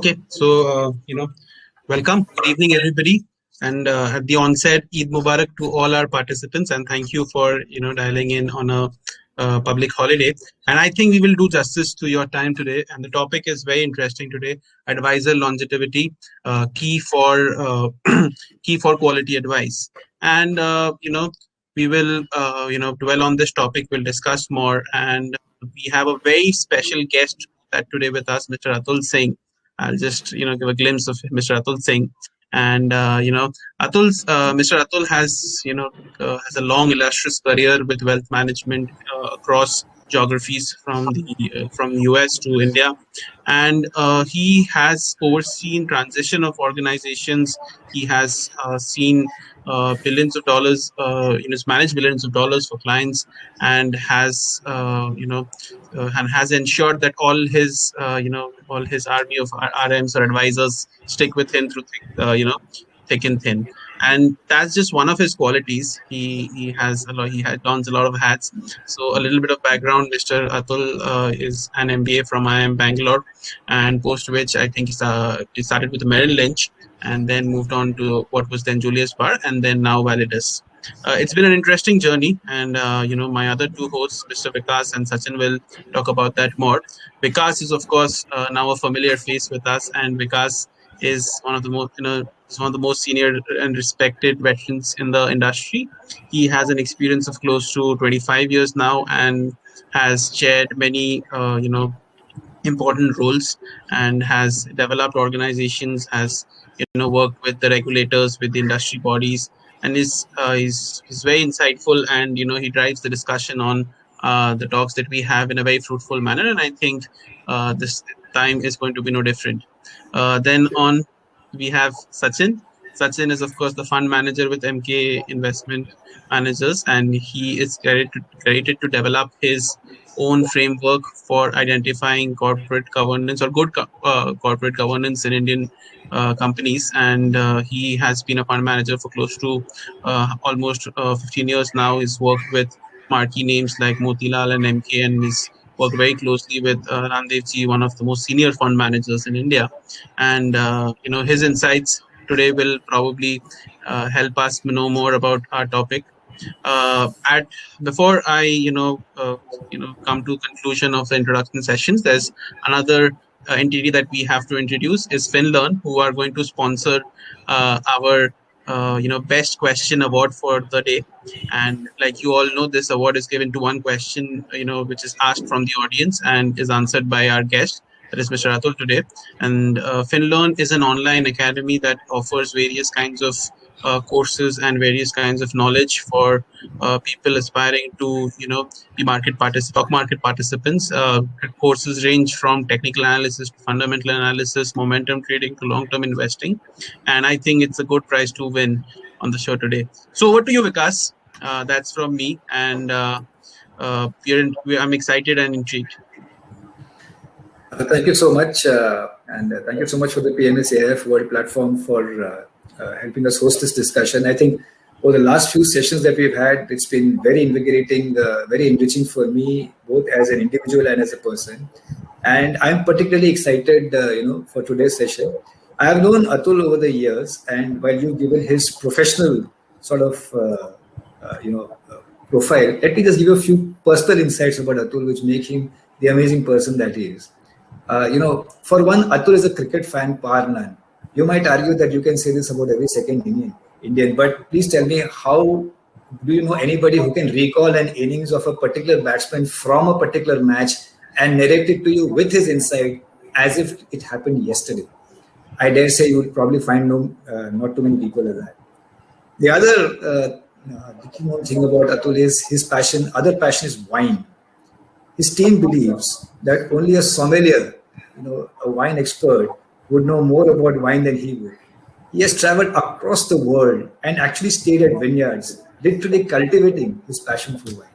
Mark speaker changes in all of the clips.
Speaker 1: Okay, so welcome. Good evening, everybody. And at the onset, Eid Mubarak to all our participants, and thank you for dialing in on a public holiday. And I think we will do justice to your time today. And the topic is very interesting today: advisor longevity, key for key for quality advice. And we will dwell on this topic. We'll discuss more, and we have a very special guest that today with us, Mr. Atul Singh. I'll just give a glimpse of Mr. Atul Singh, and Mr. Atul has a long illustrious career with wealth management across geographies from US to India, and he has overseen transition of organizations. He has seen billions of dollars, managed billions of dollars for clients, and has ensured that all his army of RMs or advisors stick with him through thick and thin. And that's just one of his qualities. He dons a lot of hats. So a little bit of background: Mr. Atul is an MBA from IIM Bangalore, and post which I think he started with Merrill Lynch, and then moved on to what was then Julius Baer, and then now Validus. It's been an interesting journey, and my other two hosts, Mr. Vikas and Sachin, will talk about that more. Vikas is, of course, now a familiar face with us, and Vikas is one of the most senior and respected veterans in the industry. He has an experience of close to 25 years now, and has chaired many important roles, and has developed organizations, has worked with the regulators, with the industry bodies, and is very insightful, and he drives the discussion on the talks that we have in a very fruitful manner, and I think this time is going to be no different. Then on, we have Sachin. Sachin is, of course, the fund manager with Emkay Investment Managers, and he is credited to develop his own framework for identifying corporate governance or good corporate governance in Indian companies. And he has been a fund manager for close to almost 15 years now. He's worked with marquee names like Motilal and MK, and he's worked very closely with Ramdev ji, one of the most senior fund managers in India. And his insights today will probably help us know more about our topic. Before I come to conclusion of the introduction sessions, there's another entity that we have to introduce is FinLearn, who are going to sponsor our best question award for the day. And like you all know, this award is given to one question which is asked from the audience and is answered by our guest, that is Mr. Atul today. And FinLearn is an online academy that offers various kinds of courses and various kinds of knowledge for people aspiring to be stock market participants. Courses range from technical analysis to fundamental analysis, momentum trading to long-term investing, and I think it's a good prize to win on the show today. So over to you, Vikas. That's from me, and I'm excited and intrigued.
Speaker 2: Thank you so much, and thank you so much for the PMSAF World Platform for helping us host this discussion. I think over the last few sessions that we've had, it's been very invigorating, very enriching for me, both as an individual and as a person. And I'm particularly excited, for today's session. I have known Atul over the years, and while you've given his professional sort of, profile, let me just give you a few personal insights about Atul, which make him the amazing person that he is. For one, Atul is a cricket fan par none. You might argue that you can say this about every second Indian, but please tell me, how do you know anybody who can recall an innings of a particular batsman from a particular match and narrate it to you with his insight as if it happened yesterday? I dare say you would probably find not too many people like that. The other thing about Atul is his passion. Other passion is wine. His team believes that only a sommelier, a wine expert, would know more about wine than he would. He has traveled across the world and actually stayed at vineyards, literally cultivating his passion for wine.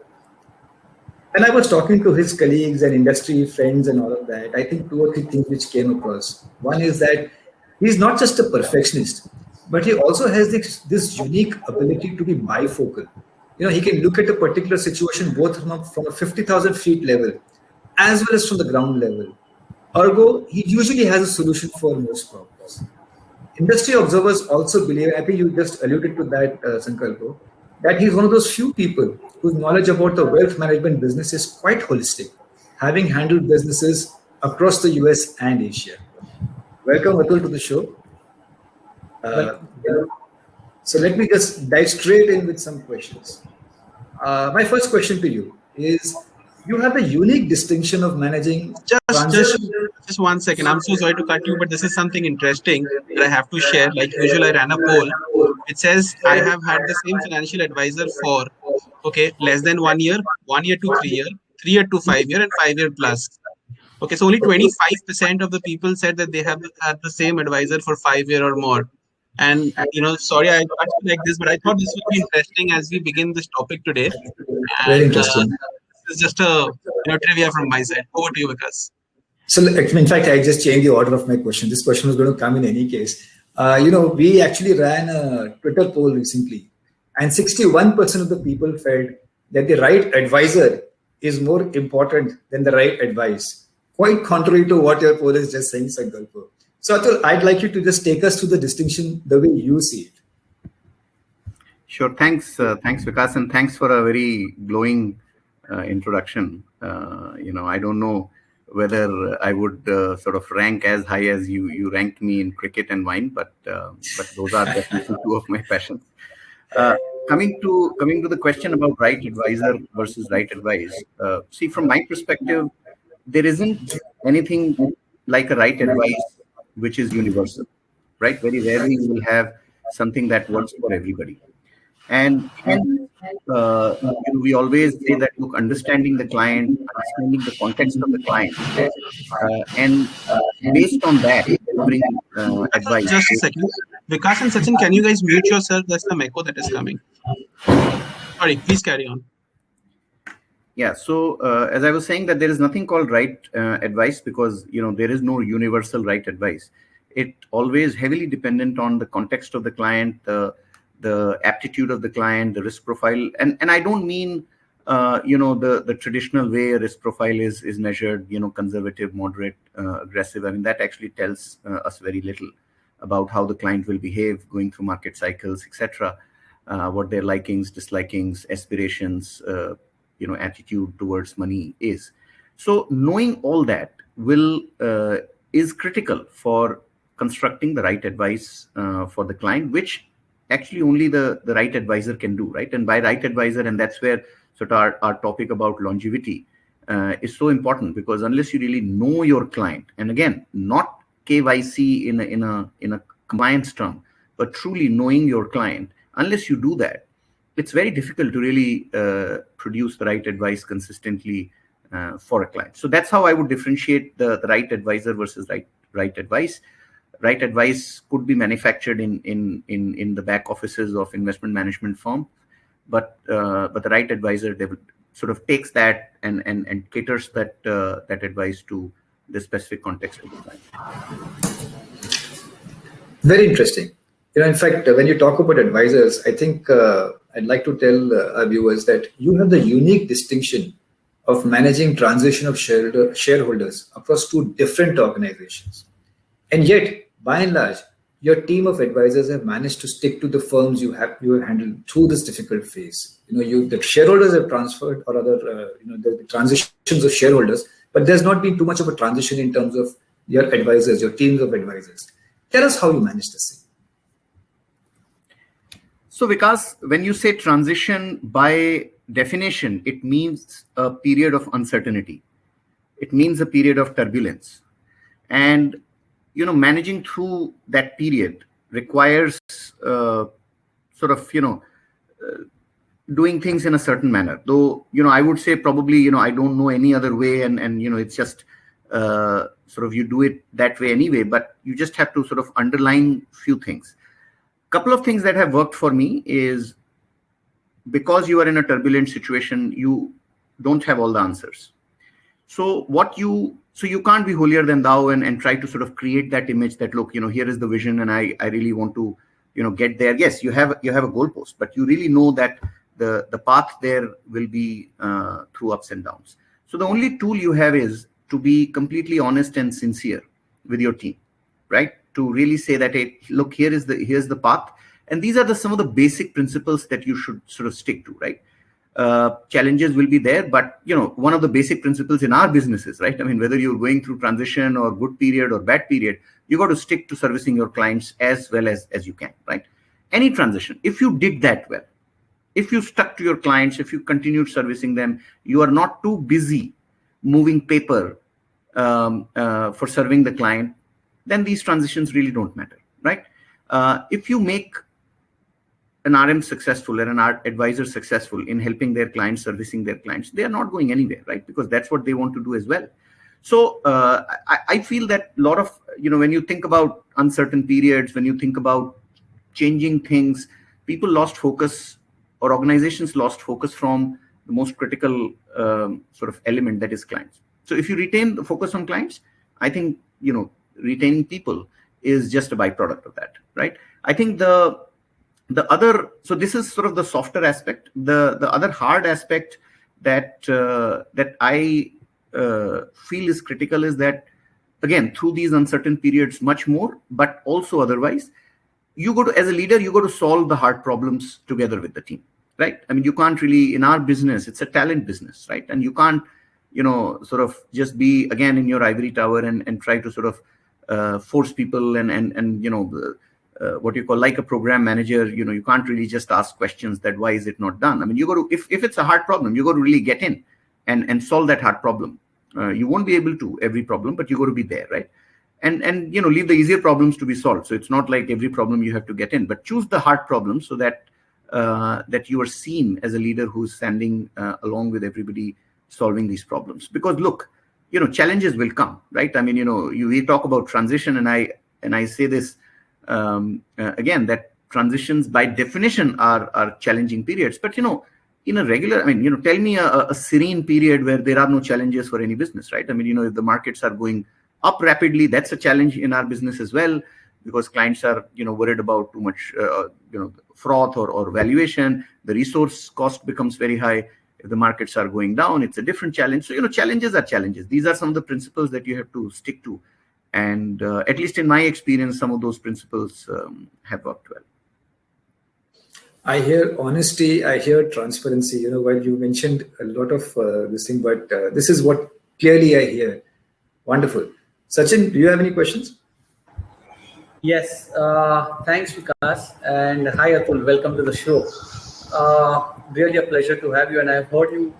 Speaker 2: When I was talking to his colleagues and industry friends and all of that, I think 2 or 3 things which came across. One is that he's not just a perfectionist, but he also has this unique ability to be bifocal. He can look at a particular situation both from a 50,000 feet level as well as from the ground level. Ergo, he usually has a solution for most problems. Industry observers also believe, I think you just alluded to that, Sankalpo, that he's one of those few people whose knowledge about the wealth management business is quite holistic, having handled businesses across the US and Asia. Welcome, Atul, to the show. You know, so let me just dive straight in with some questions. My first question to you is: you have the unique distinction of managing
Speaker 1: just just
Speaker 2: transition.
Speaker 1: just 1 second. I'm so sorry to cut you, but this is something interesting that I have to share. Like usual, I ran a poll. It says I have had the same financial advisor for okay less than 1 year, 1 year to 3 year, 3 year to 5 year, and 5 year plus. Okay, so only 25% of the people said that they have had the same advisor for 5 year or more. And sorry, I cut you like this, but I thought this would be interesting as we begin this topic today.
Speaker 2: Very
Speaker 1: And
Speaker 2: interesting.
Speaker 1: this is just a trivia from my side. Over to you, Vikas.
Speaker 2: So, in fact, I just changed the order of my question. This question was going to come in any case. We actually ran a Twitter poll recently, and 61% of the people felt that the right advisor is more important than the right advice. Quite contrary to what your poll is just saying, Sankalpo. So, Atul, I'd like you to just take us through the distinction the way you see it.
Speaker 3: Sure. Thanks, Vikas, and thanks for a very glowing introduction. I don't know whether I would sort of rank as high as you ranked me in cricket and wine, but those are definitely two of my passions. Coming to the question about right advisor versus right advice. See, from my perspective, there isn't anything like a right advice which is universal, right? Very rarely you will have something that works for everybody. And we always say that, look, understanding the client, understanding the context of the client, and based on that, delivering advice.
Speaker 1: Just a second. Vikas and Sachin, can you guys mute yourself? There's some echo that is coming. Sorry, please carry on.
Speaker 3: Yeah, so as I was saying, that there is nothing called right advice because, there is no universal right advice. It always heavily dependent on the context of the client, the aptitude of the client, the risk profile. And I don't mean, the traditional way a risk profile is measured, conservative, moderate, aggressive. I mean, that actually tells us very little about how the client will behave going through market cycles, etc. What their likings, dislikings, aspirations, attitude towards money is. So knowing all that is critical for constructing the right advice for the client, which actually only the right advisor can do, right? And by right advisor, and that's where sort of our topic about longevity is so important, because unless you really know your client, and again, not KYC in a compliance term, but truly knowing your client, unless you do that, it's very difficult to really produce the right advice consistently for a client. So that's how I would differentiate the right advisor versus right advice. Right advice could be manufactured in the back offices of investment management firm, but the right advisor sort of takes that and caters that advice to the specific context of the client.
Speaker 2: Very interesting. In fact, when you talk about advisors, I think I'd like to tell our viewers that you have the unique distinction of managing transition of shareholders across two different organizations. And yet, by and large, your team of advisors have managed to stick to the firms you have handled through this difficult phase. The shareholders have transferred, or other, the transitions of shareholders, but there's not been too much of a transition in terms of your advisors, your teams of advisors. Tell us how you managed this thing.
Speaker 3: So, Vikas, when you say transition, by definition, it means a period of uncertainty. It means a period of turbulence. And, managing through that period requires doing things in a certain manner. Though, I would say probably, I don't know any other way. And it's just you do it that way anyway. But you just have to sort of underline few things. Couple of things that have worked for me is, because you are in a turbulent situation, you don't have all the answers. So you can't be holier than thou and try to sort of create that image that, look, here is the vision and I really want to, get there. Yes, you have a goalpost, but you really know that the path there will be through ups and downs. So the only tool you have is to be completely honest and sincere with your team, right? To really say that, hey, look, here's the path, and these are some of the basic principles that you should sort of stick to, right? Challenges will be there, but one of the basic principles in our businesses, right? I mean, whether you're going through transition or good period or bad period, you got to stick to servicing your clients as well as you can, right? Any transition, if you did that well, if you stuck to your clients, if you continued servicing them, you are not too busy moving paper for serving the client, then these transitions really don't matter, right? If you make an RM successful and an advisor successful in helping their clients, servicing their clients, they are not going anywhere, right? Because that's what they want to do as well. So I feel that a lot of, when you think about uncertain periods, when you think about changing things, people lost focus, or organizations lost focus from the most critical sort of element, that is clients. So if you retain the focus on clients, I think, retaining people is just a byproduct of that, right? I think the other, so this is sort of the softer aspect. The other hard aspect that I feel is critical is that, again, through these uncertain periods much more, but also otherwise, as a leader, you got to solve the hard problems together with the team, right? I mean, you can't really, in our business, it's a talent business, right? And you can't, sort of just be, again, in your ivory tower and try to sort of force people and what you call like a program manager, you can't really just ask questions that why is it not done? I mean, you got to, if it's a hard problem, you got to really get in and solve that hard problem. You won't be able to every problem, but you got to be there, right? And leave the easier problems to be solved. So it's not like every problem you have to get in, but choose the hard problems so that that you are seen as a leader who's standing along with everybody solving these problems. Because look, challenges will come, right? I mean, we talk about transition, and I say this again, that transitions by definition are challenging periods. But in a regular, I mean, tell me a serene period where there are no challenges for any business, right? I mean, if the markets are going up rapidly, that's a challenge in our business as well, because clients are worried about too much froth or valuation. The resource cost becomes very high. If the markets are going down, it's a different challenge. So challenges are challenges. These are some of the principles that you have to stick to, and at least in my experience, some of those principles have worked well.
Speaker 2: I hear honesty, I hear transparency. While you mentioned a lot of this thing, but this is what clearly I hear. Wonderful. Sachin, do you have any questions?
Speaker 4: Yes, thanks, Vikas, and hi, Atul. Welcome to the show. Really a pleasure to have you, and I've heard you,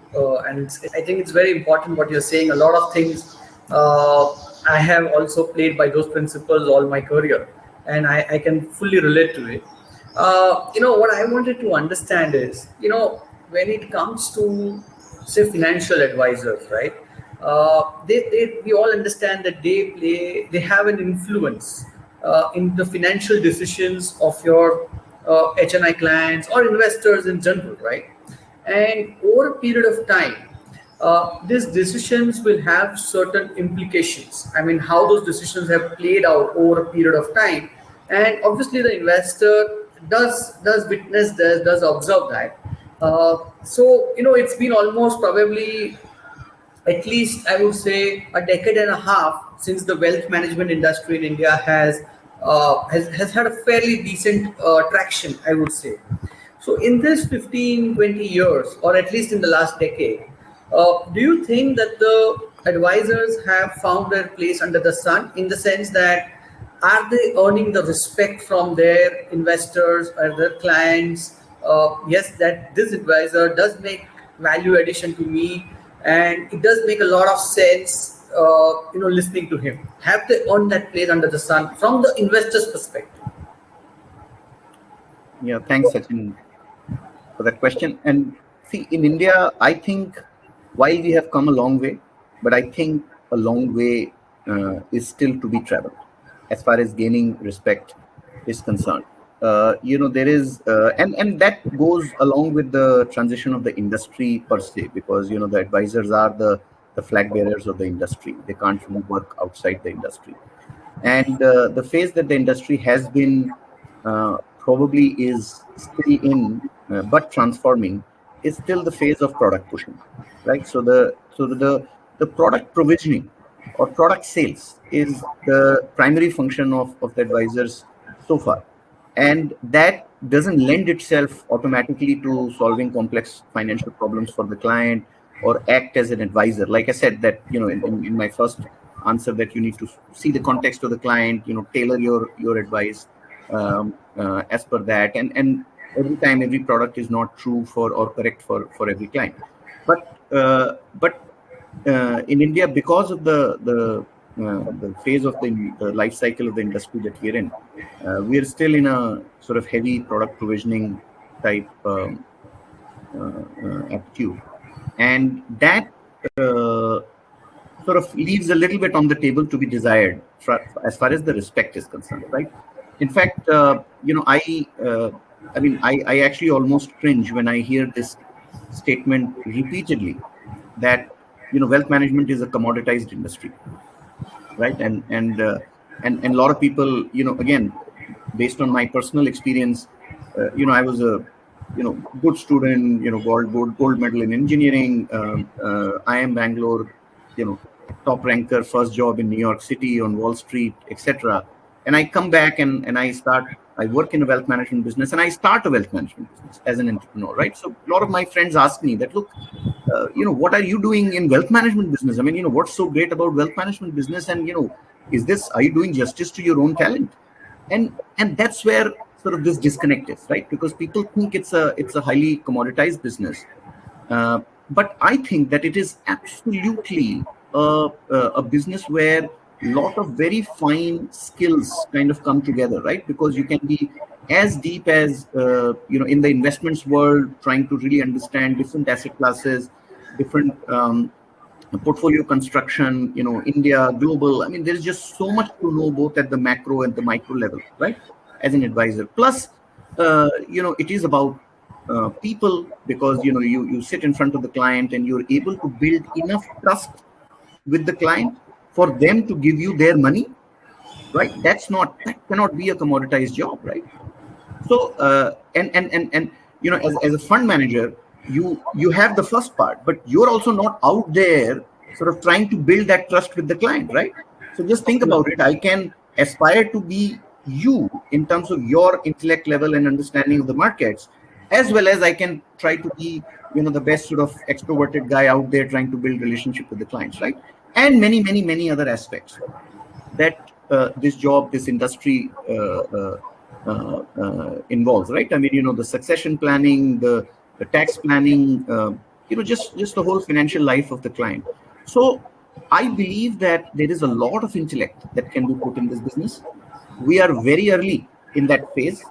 Speaker 4: and I think it's very important what you're saying. A lot of things I have also played by those principles all my career, and I can fully relate to it. What I wanted to understand is, when it comes to, say, financial advisors, right? We all understand that they have an influence in the financial decisions of your HNI clients or investors in general, right? And over a period of time, these decisions will have certain implications. I mean, how those decisions have played out over a period of time, and obviously the investor does witness this, does observe that. So it's been almost probably, at least I would say, a decade and a half since the wealth management industry in India has had a fairly decent traction, I would say. So in this 15-20 years, or at least in the last decade, do you think that the advisors have found their place under the sun, in the sense that are they earning the respect from their investors or their clients? Yes, that this advisor does make value addition to me, and it does make a lot of sense, listening to him. Have they earned that place under the sun from the investor's perspective?
Speaker 3: Yeah, thanks, Sachin, for that question. And see, in India, I think while we have come a long way, but I think a long way is still to be traveled as far as gaining respect is concerned. There is, and that goes along with the transition of the industry per se, because the advisors are the flag bearers of the industry. They can't really work outside the industry. And the phase that the industry has been probably is still in, but transforming, is still the phase of product pushing, right? So the product provisioning or product sales is the primary function of the advisors so far. And that doesn't lend itself automatically to solving complex financial problems for the client or act as an advisor. Like I said, that, in my first answer, that you need to see the context of the client, tailor your advice as per that. And every time, every product is not true for or correct for every client. But in India, because of the phase of the life cycle of the industry that we're in, we are still in a sort of heavy product provisioning type attitude, and that sort of leaves a little bit on the table to be desired as far as the respect is concerned, right? In fact, I actually almost cringe when I hear this statement repeatedly, that wealth management is a commoditized industry, right? And a lot of people, again, based on my personal experience, I was a good student, gold medal in engineering, IIM Bangalore, top ranker, first job in New York City on Wall Street, etc. And I come back and I work in a wealth management business, and I start a wealth management business as an entrepreneur, right? So a lot of my friends ask me that, look, what are you doing in wealth management business? I mean, what's so great about wealth management business? And, are you doing justice to your own talent? And that's where sort of this disconnect is, right? Because people think it's a highly commoditized business. But I think that it is absolutely a business where a lot of very fine skills kind of come together, right? Because you can be as deep as, in the investments world, trying to really understand different asset classes, different portfolio construction, India, global. I mean, there's just so much to know, both at the macro and the micro level, right? As an advisor. Plus, it is about people, because, you sit in front of the client and you're able to build enough trust with the client for them to give you their money, right? That cannot be a commoditized job, right? So, as a fund manager, you have the first part, but you're also not out there sort of trying to build that trust with the client, right? So just think about it. I can aspire to be you in terms of your intellect level and understanding of the markets, as well as I can try to be, the best sort of extroverted guy out there trying to build relationship with the clients, right? And many, many, many other aspects that this job, this industry involves, right? I mean, the succession planning, the tax planning, just the whole financial life of the client. So I believe that there is a lot of intellect that can be put in this business. We are very early in that phase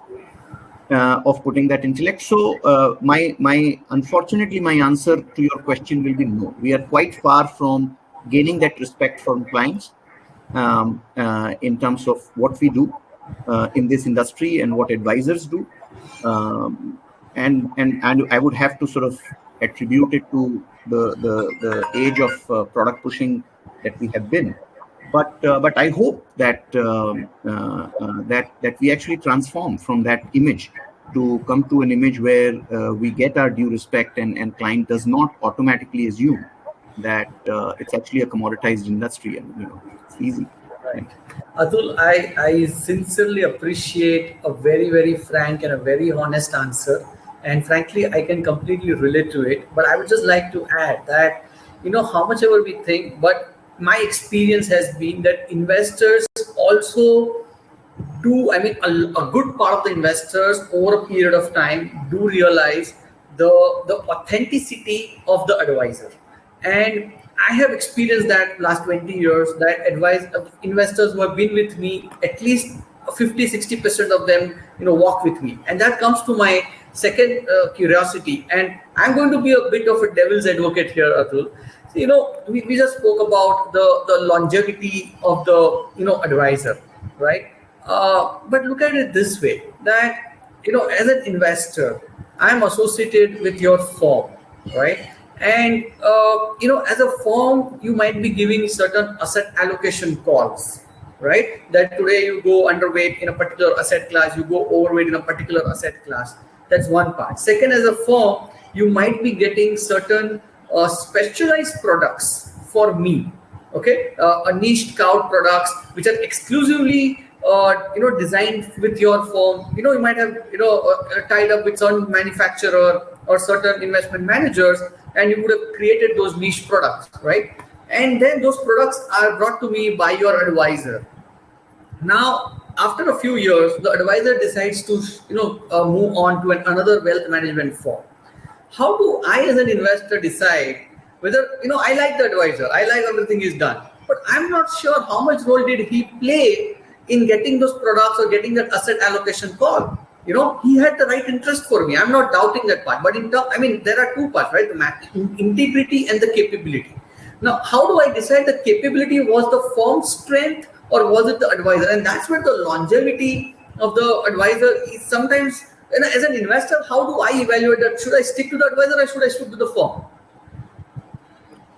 Speaker 3: of putting that intellect. So unfortunately, my answer to your question will be no. We are quite far from gaining that respect from clients in terms of what we do in this industry and what advisors do. And I would have to sort of attribute it to the age of product pushing that we have been. But I hope that that we actually transform from that image to come to an image where we get our due respect, and client does not automatically assume that it's actually a commoditized industry, and it's easy.
Speaker 4: Right. Atul, I sincerely appreciate a very, very frank and a very honest answer. And frankly, I can completely relate to it. But I would just like to add that, how much ever we think, but my experience has been that investors also do, I mean, a good part of the investors over a period of time do realize the authenticity of the advisor. And I have experienced that last 20 years, that investors who have been with me, at least 50-60% of them, walk with me. And that comes to my second curiosity. And I'm going to be a bit of a devil's advocate here, Atul. We just spoke about the longevity of the, advisor, right? But look at it this way, that, as an investor, I'm associated with your firm, right? And, as a firm, you might be giving certain asset allocation calls, right? That today you go underweight in a particular asset class, you go overweight in a particular asset class. That's one part. Second, as a firm, you might be getting certain specialized products for me, Okay, a niched out products which are exclusively designed with your firm. You might have tied up with some manufacturer or certain investment managers, and you would have created those niche products, right? And then those products are brought to me by your advisor. Now, after a few years, the advisor decides to move on to another wealth management firm. How do I, as an investor, decide whether I like the advisor, I like everything he's done, but I'm not sure how much role did he play in getting those products or getting that asset allocation call. He had the right interest for me. I'm not doubting that part, but there are two parts, right? The integrity and the capability. Now, how do I decide the capability was the firm's strength or was it the advisor? And that's where the longevity of the advisor is sometimes, as an investor, how do I evaluate that? Should I stick to the advisor or should I stick to the firm?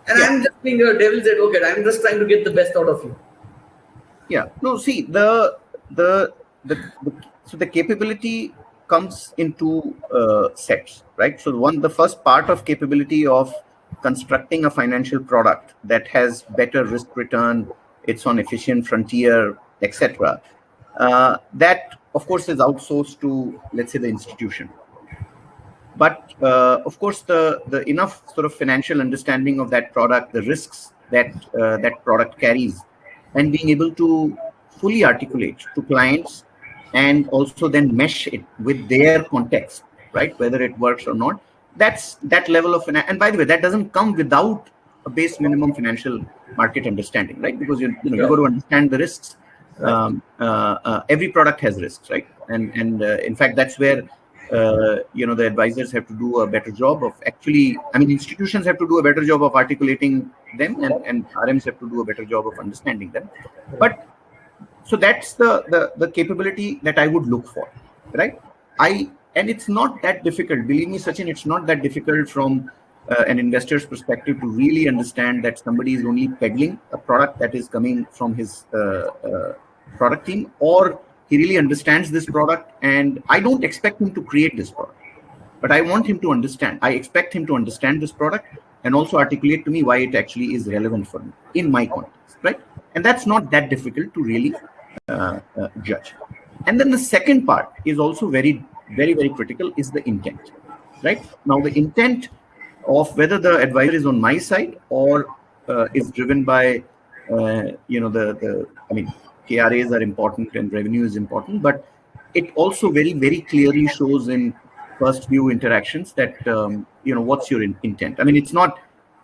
Speaker 4: And yeah. I'm just being a devil's advocate. I'm just trying to get the best out of you.
Speaker 3: Yeah. No, see, so the capability comes into sets, right? So the first part of capability of constructing a financial product that has better risk return, it's on efficient frontier, etc. That, of course, is outsourced to, let's say, the institution. But of course, the enough sort of financial understanding of that product, the risks that that product carries, and being able to fully articulate to clients, and also then mesh it with their context, right? Whether it works or not. That's that level of finance. And by the way, that doesn't come without a base minimum financial market understanding, right? Because you got to understand the risks. Every product has risks, right? And in fact, that's where the advisors have to do a better job of institutions have to do a better job of articulating them, and RMs have to do a better job of understanding them. But so that's the capability that I would look for, right? And it's not that difficult. Believe me, Sachin, it's not that difficult from an investor's perspective to really understand that somebody is only peddling a product that is coming from his product team, or he really understands this product. And I don't expect him to create this product, but I want him to understand. I expect him to understand this product and also articulate to me why it actually is relevant for me in my context, right? And that's not that difficult to really judge. And then the second part is also very, very, very critical, is the intent, right? Now, the intent of whether the advisor is on my side or is driven by, KRAs are important and revenue is important, but it also very, very clearly shows in first few interactions that, what's your intent. I mean, it's not,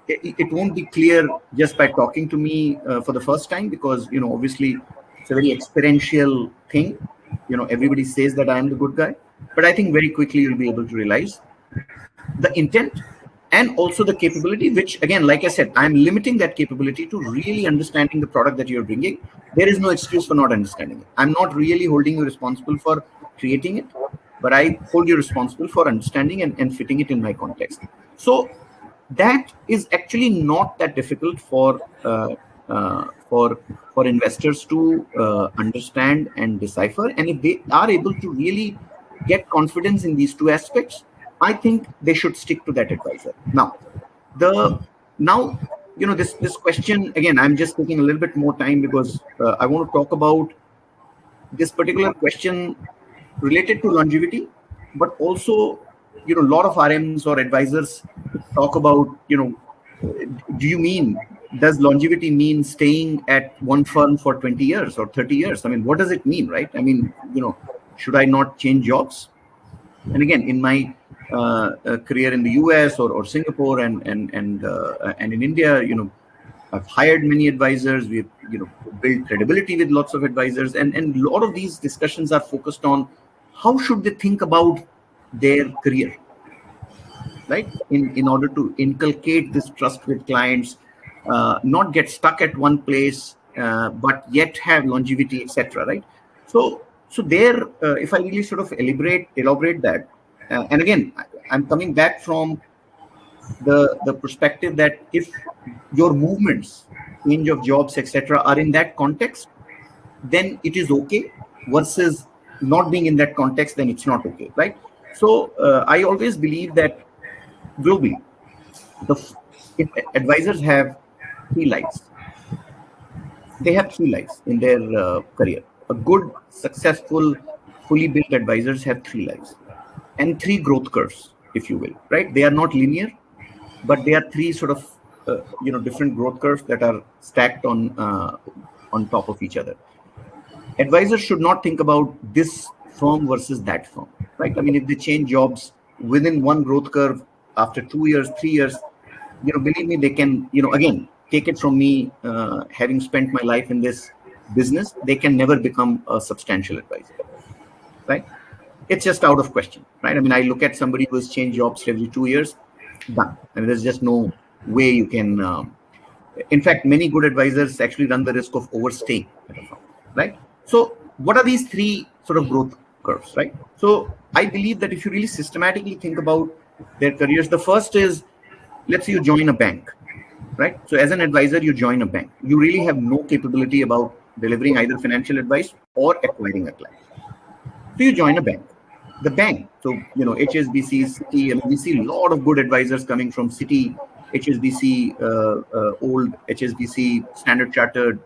Speaker 3: it won't be clear just by talking to me for the first time, because, obviously it's a very experiential thing. Everybody says that I am the good guy, but I think very quickly you'll be able to realize the intent and also the capability, which again, like I said, I'm limiting that capability to really understanding the product that you're bringing. There is no excuse for not understanding it. I'm not really holding you responsible for creating it, but I hold you responsible for understanding and fitting it in my context. So that is actually not that difficult for investors to understand and decipher. And if they are able to really get confidence in these two aspects, I think they should stick to that advisor. Now, this question, again, I'm just taking a little bit more time because I want to talk about this particular question related to longevity, but also, a lot of RMs or advisors talk about, does longevity mean staying at one firm for 20 years or 30 years? I mean, what does it mean, right? I mean, should I not change jobs? And again, in my career in the US or Singapore and in India, I've hired many advisors. We've built credibility with lots of advisors, and a lot of these discussions are focused on how should they think about their career, right? In order to inculcate this trust with clients, not get stuck at one place, but yet have longevity, etc. Right? So there, if I really sort of elaborate that. And again, I'm coming back from the perspective that if your movements, change of jobs, etc., are in that context, then it is okay. Versus not being in that context, then it's not okay, right? So I always believe that globally, if advisors have three lives. They have three lives in their career. A good, successful, fully built advisors have three lives and three growth curves, if you will, right? They are not linear, but they are three sort of different growth curves that are stacked on top of each other. Advisors should not think about this firm versus that firm, right? I mean, if they change jobs within one growth curve after 2 years, 3 years, believe me, they can, again, take it from me, having spent my life in this business, they can never become a substantial advisor, right? It's just out of question, right? I mean, I look at somebody who has changed jobs every 2 years, done. I mean, there's just no way you can. In fact, many good advisors actually run the risk of overstaying at a firm, right? So, what are these three sort of growth curves, right? So, I believe that if you really systematically think about their careers, the first is, let's say you join a bank, right? So, as an advisor, you join a bank. You really have no capability about delivering either financial advice or acquiring a client. So, you join a bank. The bank, so HSBC, Citi, I mean, we see a lot of good advisors coming from Citi, HSBC, old HSBC, Standard Chartered,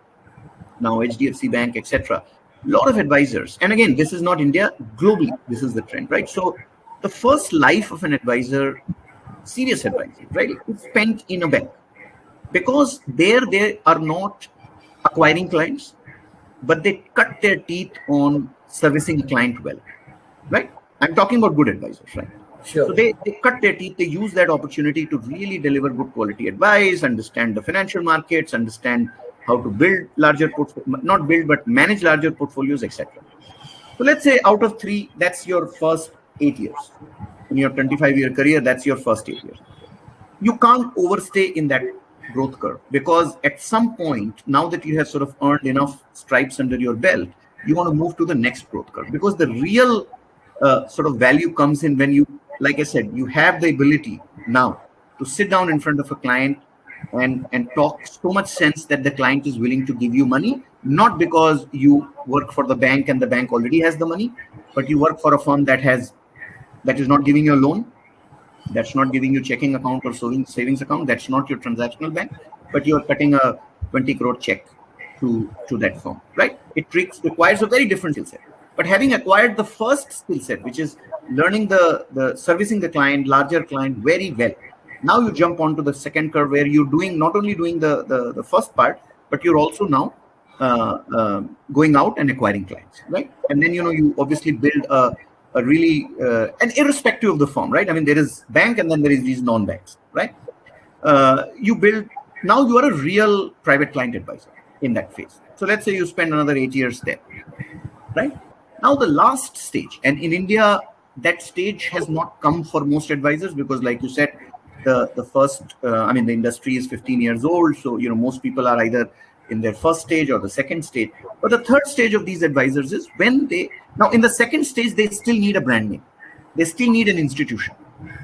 Speaker 3: now HDFC Bank, etc. A lot of advisors, and again, this is not India. Globally, this is the trend, right? So the first life of an advisor, serious advisor, right, is spent in a bank, because there they are not acquiring clients, but they cut their teeth on servicing a client well, right? I'm talking about good advisors, right?
Speaker 4: Sure.
Speaker 3: So they cut their teeth, they use that opportunity to really deliver good quality advice, understand the financial markets, understand how to build larger portfolios, not build, but manage larger portfolios, etc. So let's say out of three, that's your first 8 years. In your 25-year career, that's your first 8 years. You can't overstay in that growth curve, because at some point, now that you have sort of earned enough stripes under your belt, you want to move to the next growth curve, because the real sort of value comes in when you, like I said, you have the ability now to sit down in front of a client and talk so much sense that the client is willing to give you money, not because you work for the bank and the bank already has the money, but you work for a firm that is not giving you a loan, that's not giving you checking account or savings account, that's not your transactional bank, but you are cutting a 20 crore check to that firm, right? It requires a very different skill set. But having acquired the first skill set, which is learning the servicing the client, larger client very well, now you jump onto the second curve, where you're not only doing the first part, but you're also now going out and acquiring clients, right? And then you obviously build a really and irrespective of the firm, right? I mean, there is bank and then there is these non-banks, right? You build, now you are a real private client advisor in that phase. So let's say you spend another 8 years there, right? Now the last stage, and in India, that stage has not come for most advisors, because like you said, the first, I mean, the industry is 15 years old. So, most people are either in their first stage or the second stage. But the third stage of these advisors is when now in the second stage, they still need a brand name. They still need an institution,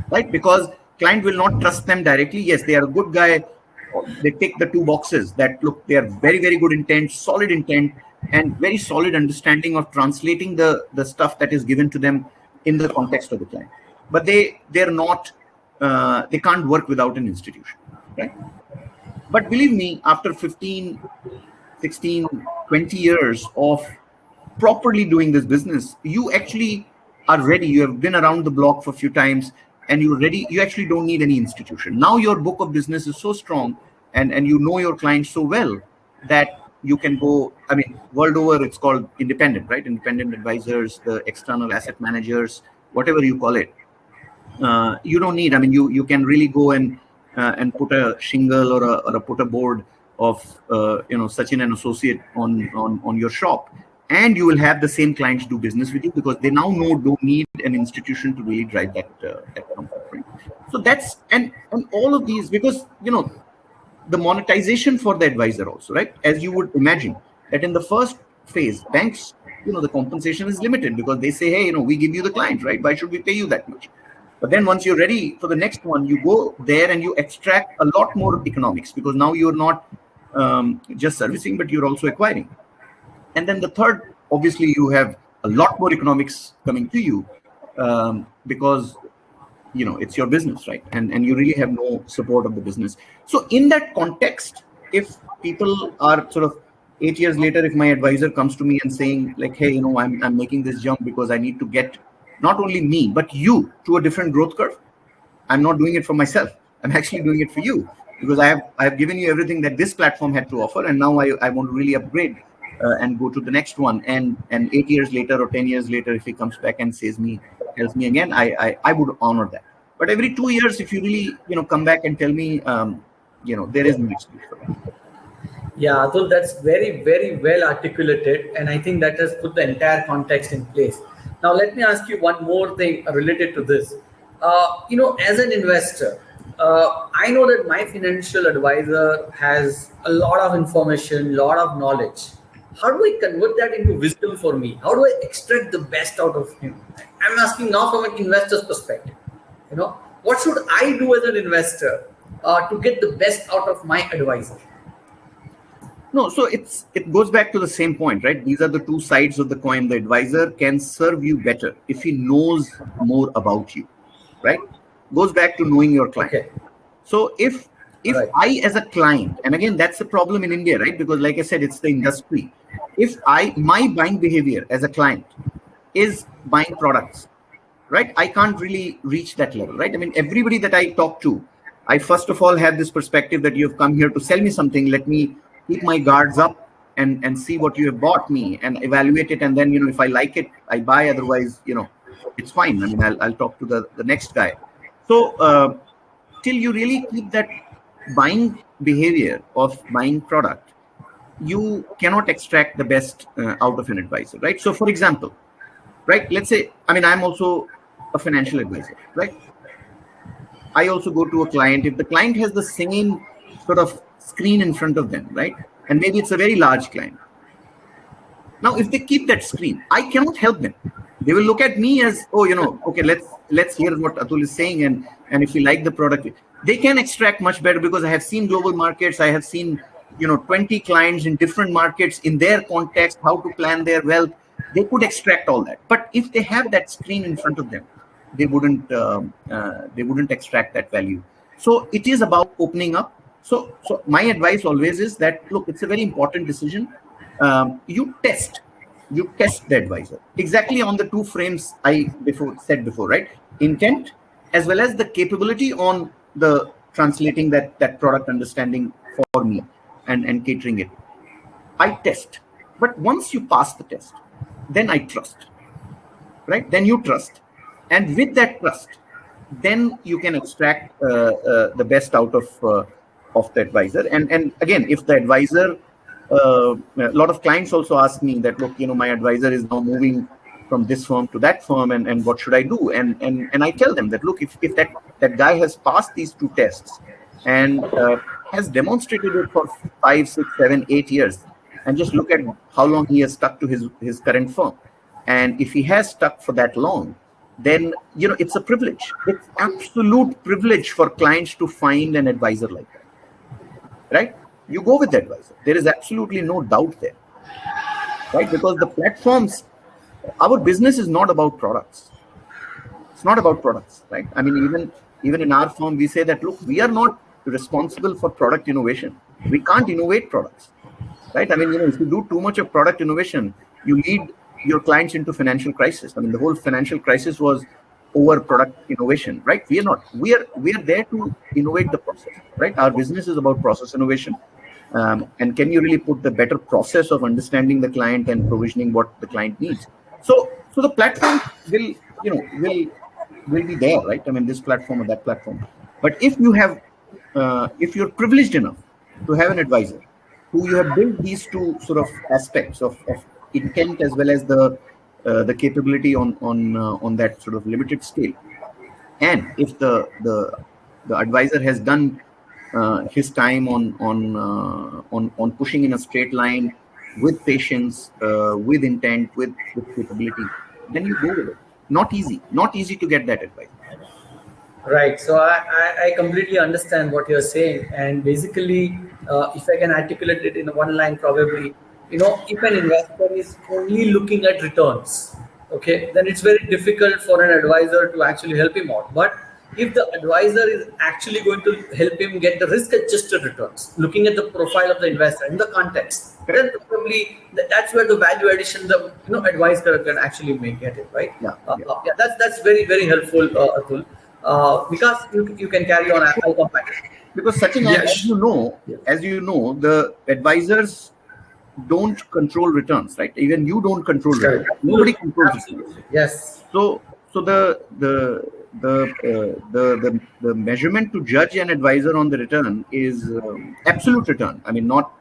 Speaker 3: right? Because client will not trust them directly. Yes, they are a good guy. They tick the two boxes that look, they are very, very good intent, solid intent, and very solid understanding of translating the stuff that is given to them in the context of the client. But they're not, they can't work without an institution, right? But believe me, after 15, 16, 20 years of properly doing this business, you actually are ready. You have been around the block for a few times, and you're ready. You actually don't need any institution. Now your book of business is so strong, and you know your clients so well that you can go, I mean, world over, it's called independent, right? Independent advisors, the external asset managers, whatever you call it. You don't need, I mean, you can really go and put a shingle or put a board of, Sachin and Associate on your shop, and you will have the same clients do business with you, because they now don't need an institution to really drive that comfort, right? So that's, and all of these, because, the monetization for the advisor also, right? As you would imagine that in the first phase, banks, the compensation is limited, because they say, hey, we give you the client, right? Why should we pay you that much? But then once you're ready for the next one, you go there and you extract a lot more economics, because now you're not just servicing, but you're also acquiring. And then the third, obviously, you have a lot more economics coming to you, because it's your business, right? And you really have no support of the business. So in that context, if people are sort of 8 years later, if my advisor comes to me and saying like, hey, I'm making this jump because I need to get not only me but you to a different growth curve. I'm not doing it for myself. I'm actually doing it for you, because I have given you everything that this platform had to offer, and now I want to really upgrade and go to the next one. And 8 years later or 10 years later, if he comes back and tells me again, I would honor that. But every 2 years, if you really come back and tell me, there is no excuse for that.
Speaker 4: Yeah, Atul, that's very, very well articulated. And I think that has put the entire context in place. Now, let me ask you one more thing related to this. As an investor, I know that my financial advisor has a lot of information, a lot of knowledge. How do I convert that into wisdom for me? How do I extract the best out of him? I'm asking now from an investor's perspective. What should I do as an investor to get the best out of my advisor?
Speaker 3: No, so it goes back to the same point, right? These are the two sides of the coin. The advisor can serve you better if he knows more about you, right? Goes back to knowing your client.
Speaker 4: Okay.
Speaker 3: So if
Speaker 4: Right.
Speaker 3: I, as a client, and again, that's a problem in India, right? Because like I said, it's the industry. If my buying behavior as a client is buying products, right? I can't really reach that level, right? I mean, everybody that I talk to, I first of all have this perspective that you've come here to sell me something. Let me keep my guards up and see what you have bought me and evaluate it. And then, if I like it, I buy. Otherwise, it's fine. I mean, I'll talk to the next guy. So till you really keep that buying behavior of buying product, you cannot extract the best out of an advisor, right? So for example, right, let's say, I mean, I'm also a financial advisor, right? I also go to a client. If the client has the same sort of screen in front of them, right? And maybe it's a very large client. Now, if they keep that screen, I cannot help them. They will look at me as, okay, let's hear what Atul is saying. And if you like the product, they can extract much better, because I have seen global markets. I have seen, 20 clients in different markets, in their context, how to plan their wealth. They could extract all that. But if they have that screen in front of them, they wouldn't extract that value. So it is about opening up. So my advice always is that, look, it's a very important decision. You test the advisor exactly on the two frames I said before, right? Intent as well as the capability on the translating that product understanding for me and catering it. I test, but once you pass the test, then I trust, right? Then you trust, and with that trust, then you can extract the best out of the advisor. And again, if the advisor, a lot of clients also ask me that, look, my advisor is now moving from this firm to that firm, and what should I do? And I tell them that, look, if that guy has passed these two tests and has demonstrated it for 5, 6, 7, 8 years, and just look at how long he has stuck to his current firm, and if he has stuck for that long, then it's a privilege. It's absolute privilege for clients to find an advisor like that, right? You go with the advisor. There is absolutely no doubt there, right? Because the platforms, our business is not about products. It's not about products, right? I mean, even in our firm, we say that, look, we are not responsible for product innovation. We can't innovate products, right? I mean, if you do too much of product innovation, you lead your clients into financial crisis. I mean, the whole financial crisis was over product innovation, right? We are not. We are there to innovate the process, right? Our business is about process innovation. And can you really put the better process of understanding the client and provisioning what the client needs? So the platform will be there, right? I mean, this platform or that platform. But if you're privileged enough to have an advisor who you have built these two sort of aspects of intent as well as the capability on that sort of limited scale, and if the advisor has done his time on pushing in a straight line with patience, with intent, with capability, then you go with it. Not easy to get that advice.
Speaker 4: Right. So I completely understand what you're saying. And basically, if I can articulate it in one line, probably, if an investor is only looking at returns, okay, then it's very difficult for an advisor to actually help him out. But if the advisor is actually going to help him get the risk-adjusted returns, looking at the profile of the investor in the context, then probably that's where the value addition the advisor can actually make it, right?
Speaker 3: Yeah.
Speaker 4: That's very, very helpful, Atul. Because you can carry on. I'll come back.
Speaker 3: Because Sachin, as you know, the advisors don't control returns, right? Even you don't control returns. Nobody controls returns.
Speaker 4: Yes.
Speaker 3: So the measurement to judge an advisor on the return is absolute return. I mean, not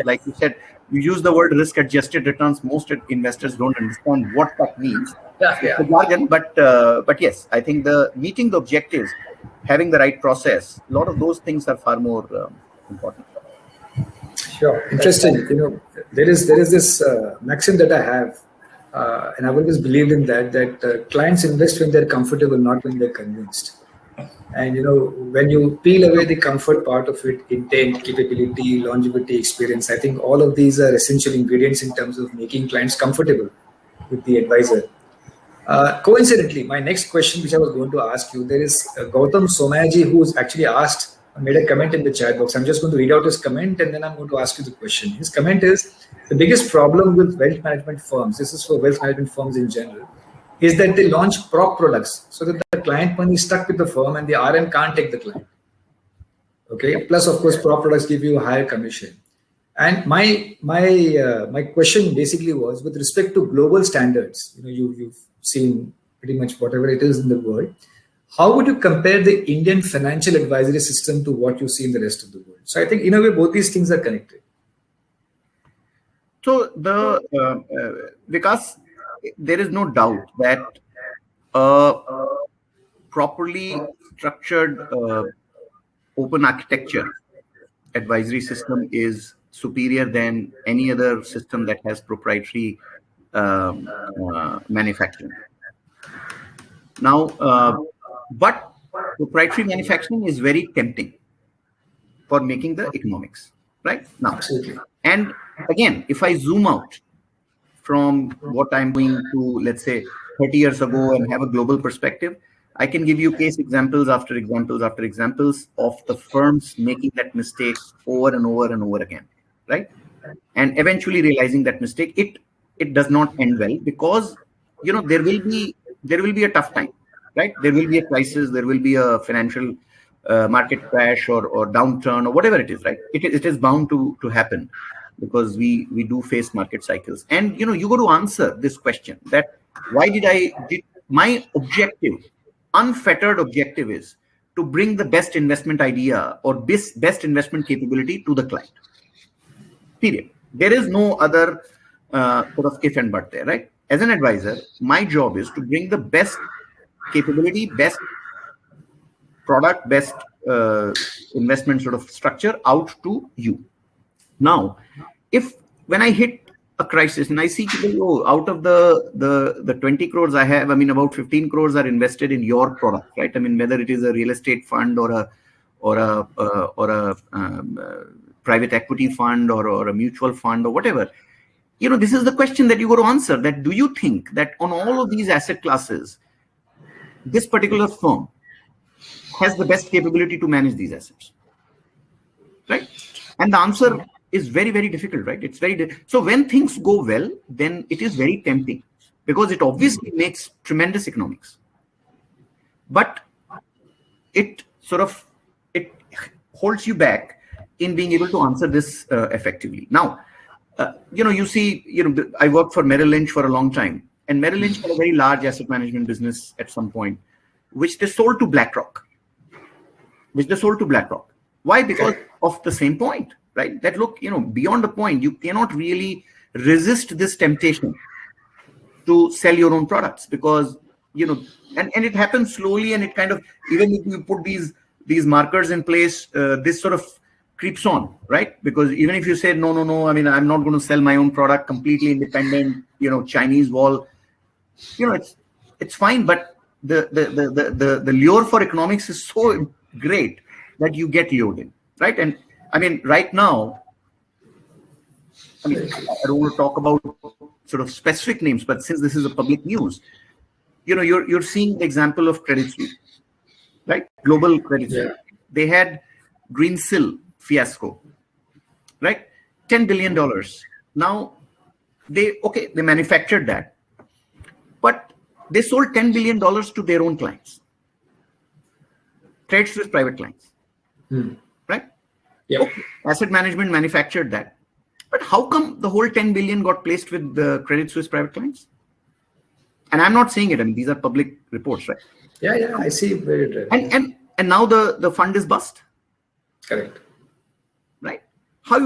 Speaker 3: like you said, you use the word risk-adjusted returns. Most investors don't understand what that means. It's a jargon, but yes, I think meeting the objectives, having the right process, a lot of those things are far more important.
Speaker 2: Sure. Interesting. There is this maxim that I have, and I've always believed in that clients invest when they're comfortable, not when they're convinced. And when you peel away the comfort part of it, intent, capability, longevity, experience, I think all of these are essential ingredients in terms of making clients comfortable with the advisor. Coincidentally, my next question, which I was going to ask you, there is Gautam Somayaji, who's actually made a comment in the chat box. I'm just going to read out his comment and then I'm going to ask you the question. His comment is, the biggest problem with wealth management firms, this is for wealth management firms in general, is that they launch prop products so that the client money is stuck with the firm and the RM can't take the client. Okay. Plus, of course, prop products give you a higher commission. And my question basically was, with respect to global standards, you've seen pretty much whatever it is in the world. How would you compare the Indian financial advisory system to what you see in the rest of the world? So I think in a way, both these things are connected.
Speaker 3: So because there is no doubt that a properly structured open architecture advisory system is superior than any other system that has proprietary manufacturing. Now, but proprietary manufacturing is very tempting for making the economics, right? Now,
Speaker 2: absolutely.
Speaker 3: And again, if I zoom out from what I'm doing to, let's say, 30 years ago and have a global perspective, I can give you case examples after examples after examples of the firms making that mistake over and over and over again, right? And eventually realizing that mistake, it does not end well, because there will be a tough time, right? There will be a crisis, there will be a financial market crash or downturn or whatever it is, right? It is bound to happen, because we do face market cycles. And you got to answer this question, that why did my objective, unfettered objective, is to bring the best investment idea or best investment capability to the client. Period. There is no other sort of if and but there, right? As an advisor, my job is to bring the best capability, best product, best investment sort of structure out to you. Now, when I hit a crisis and I see people, out of the 20 crores I have, I mean, about 15 crores are invested in your product, right? I mean, whether it is a real estate fund or a private equity fund or a mutual fund or whatever. This is the question that you got to answer, that do you think that on all of these asset classes, this particular firm has the best capability to manage these assets, right? And the answer is very, very difficult, right? It's so when things go well, then it is very tempting, because it obviously makes tremendous economics, but it holds you back in being able to answer this effectively. Now, you see, I worked for Merrill Lynch for a long time, and Merrill Lynch had a very large asset management business at some point, which they sold to BlackRock. Why? Because of the same point, right? That look, beyond the point, you cannot really resist this temptation to sell your own products, because, and it happens slowly, and it kind of, even if you put these markers in place, this sort of creeps on, right? Because even if you say, no, I mean, I'm not going to sell my own product, completely independent, Chinese wall, it's fine, but the lure for economics is so great that you get lured in, right? And I mean, right now, I mean, I don't want to talk about sort of specific names, but since this is a public news, you're seeing the example of Credit Suisse. right? Global Credit Suisse.
Speaker 2: Yeah.
Speaker 3: They had Greensill fiasco, right? $10 billion. Now, they manufactured that, but they sold $10 billion to their own clients, Credit Suisse private clients, right?
Speaker 2: Yep.
Speaker 3: Okay. Asset management manufactured that. But how come the whole 10 billion got placed with the Credit Suisse private clients? And I'm not saying it. I mean, these are public reports, right?
Speaker 2: Yeah, I see where it is.
Speaker 3: And now the fund is bust.
Speaker 2: Correct.
Speaker 3: Right? How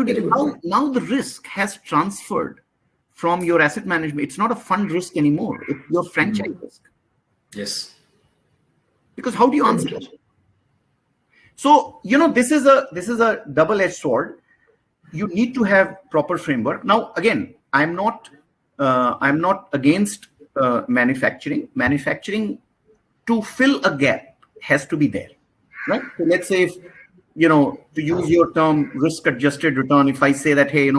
Speaker 3: now the risk has transferred from your asset management. It's not a fund risk anymore. It's your franchise risk.
Speaker 2: Yes.
Speaker 3: Because how do you answer it? So, this is a double-edged sword. You need to have proper framework. Now, again, I'm not against manufacturing. Manufacturing to fill a gap has to be there, right? So let's say, if, to use your term, risk-adjusted return, if I say that, hey,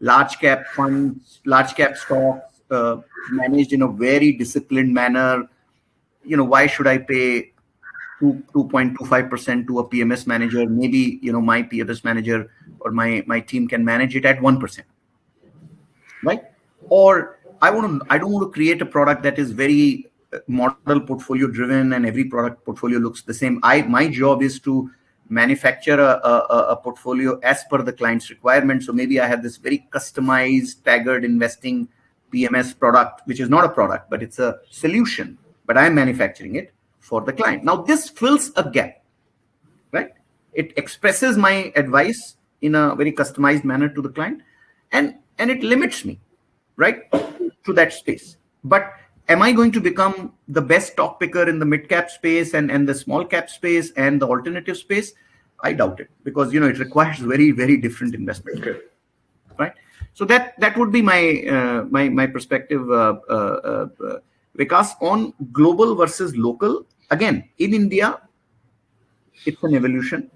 Speaker 3: large cap funds, large cap stocks managed in a very disciplined manner, why should I pay 2.25% to a PMS manager? Maybe, my PMS manager or my team can manage it at 1%, right? Or I don't want to create a product that is very model portfolio driven and every product portfolio looks the same. My job is to manufacture a portfolio as per the client's requirement. So maybe I have this very customized, staggered investing PMS product, which is not a product, but it's a solution, but I'm manufacturing it for the client. Now, this fills a gap, right? It expresses my advice in a very customized manner to the client, and it limits me, right, to that space. But am I going to become the best stock picker in the mid cap space and the small cap space and the alternative space? I doubt it, because it requires very, very different investment,
Speaker 2: Okay.
Speaker 3: right? So that would be my my perspective, Vikas, on global versus local. Again, in India, it's an evolution,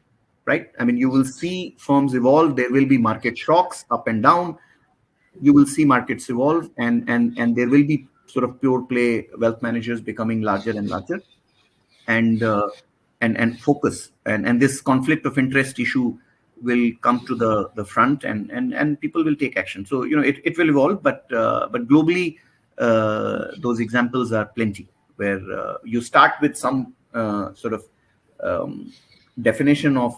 Speaker 3: right? I mean, you will see firms evolve. There will be market shocks up and down. You will see markets evolve, and there will be sort of pure play wealth managers becoming larger and larger, and focus, and this conflict of interest issue will come to the front, and people will take action. So it will evolve, but globally, those examples are plenty, where you start with some sort of definition of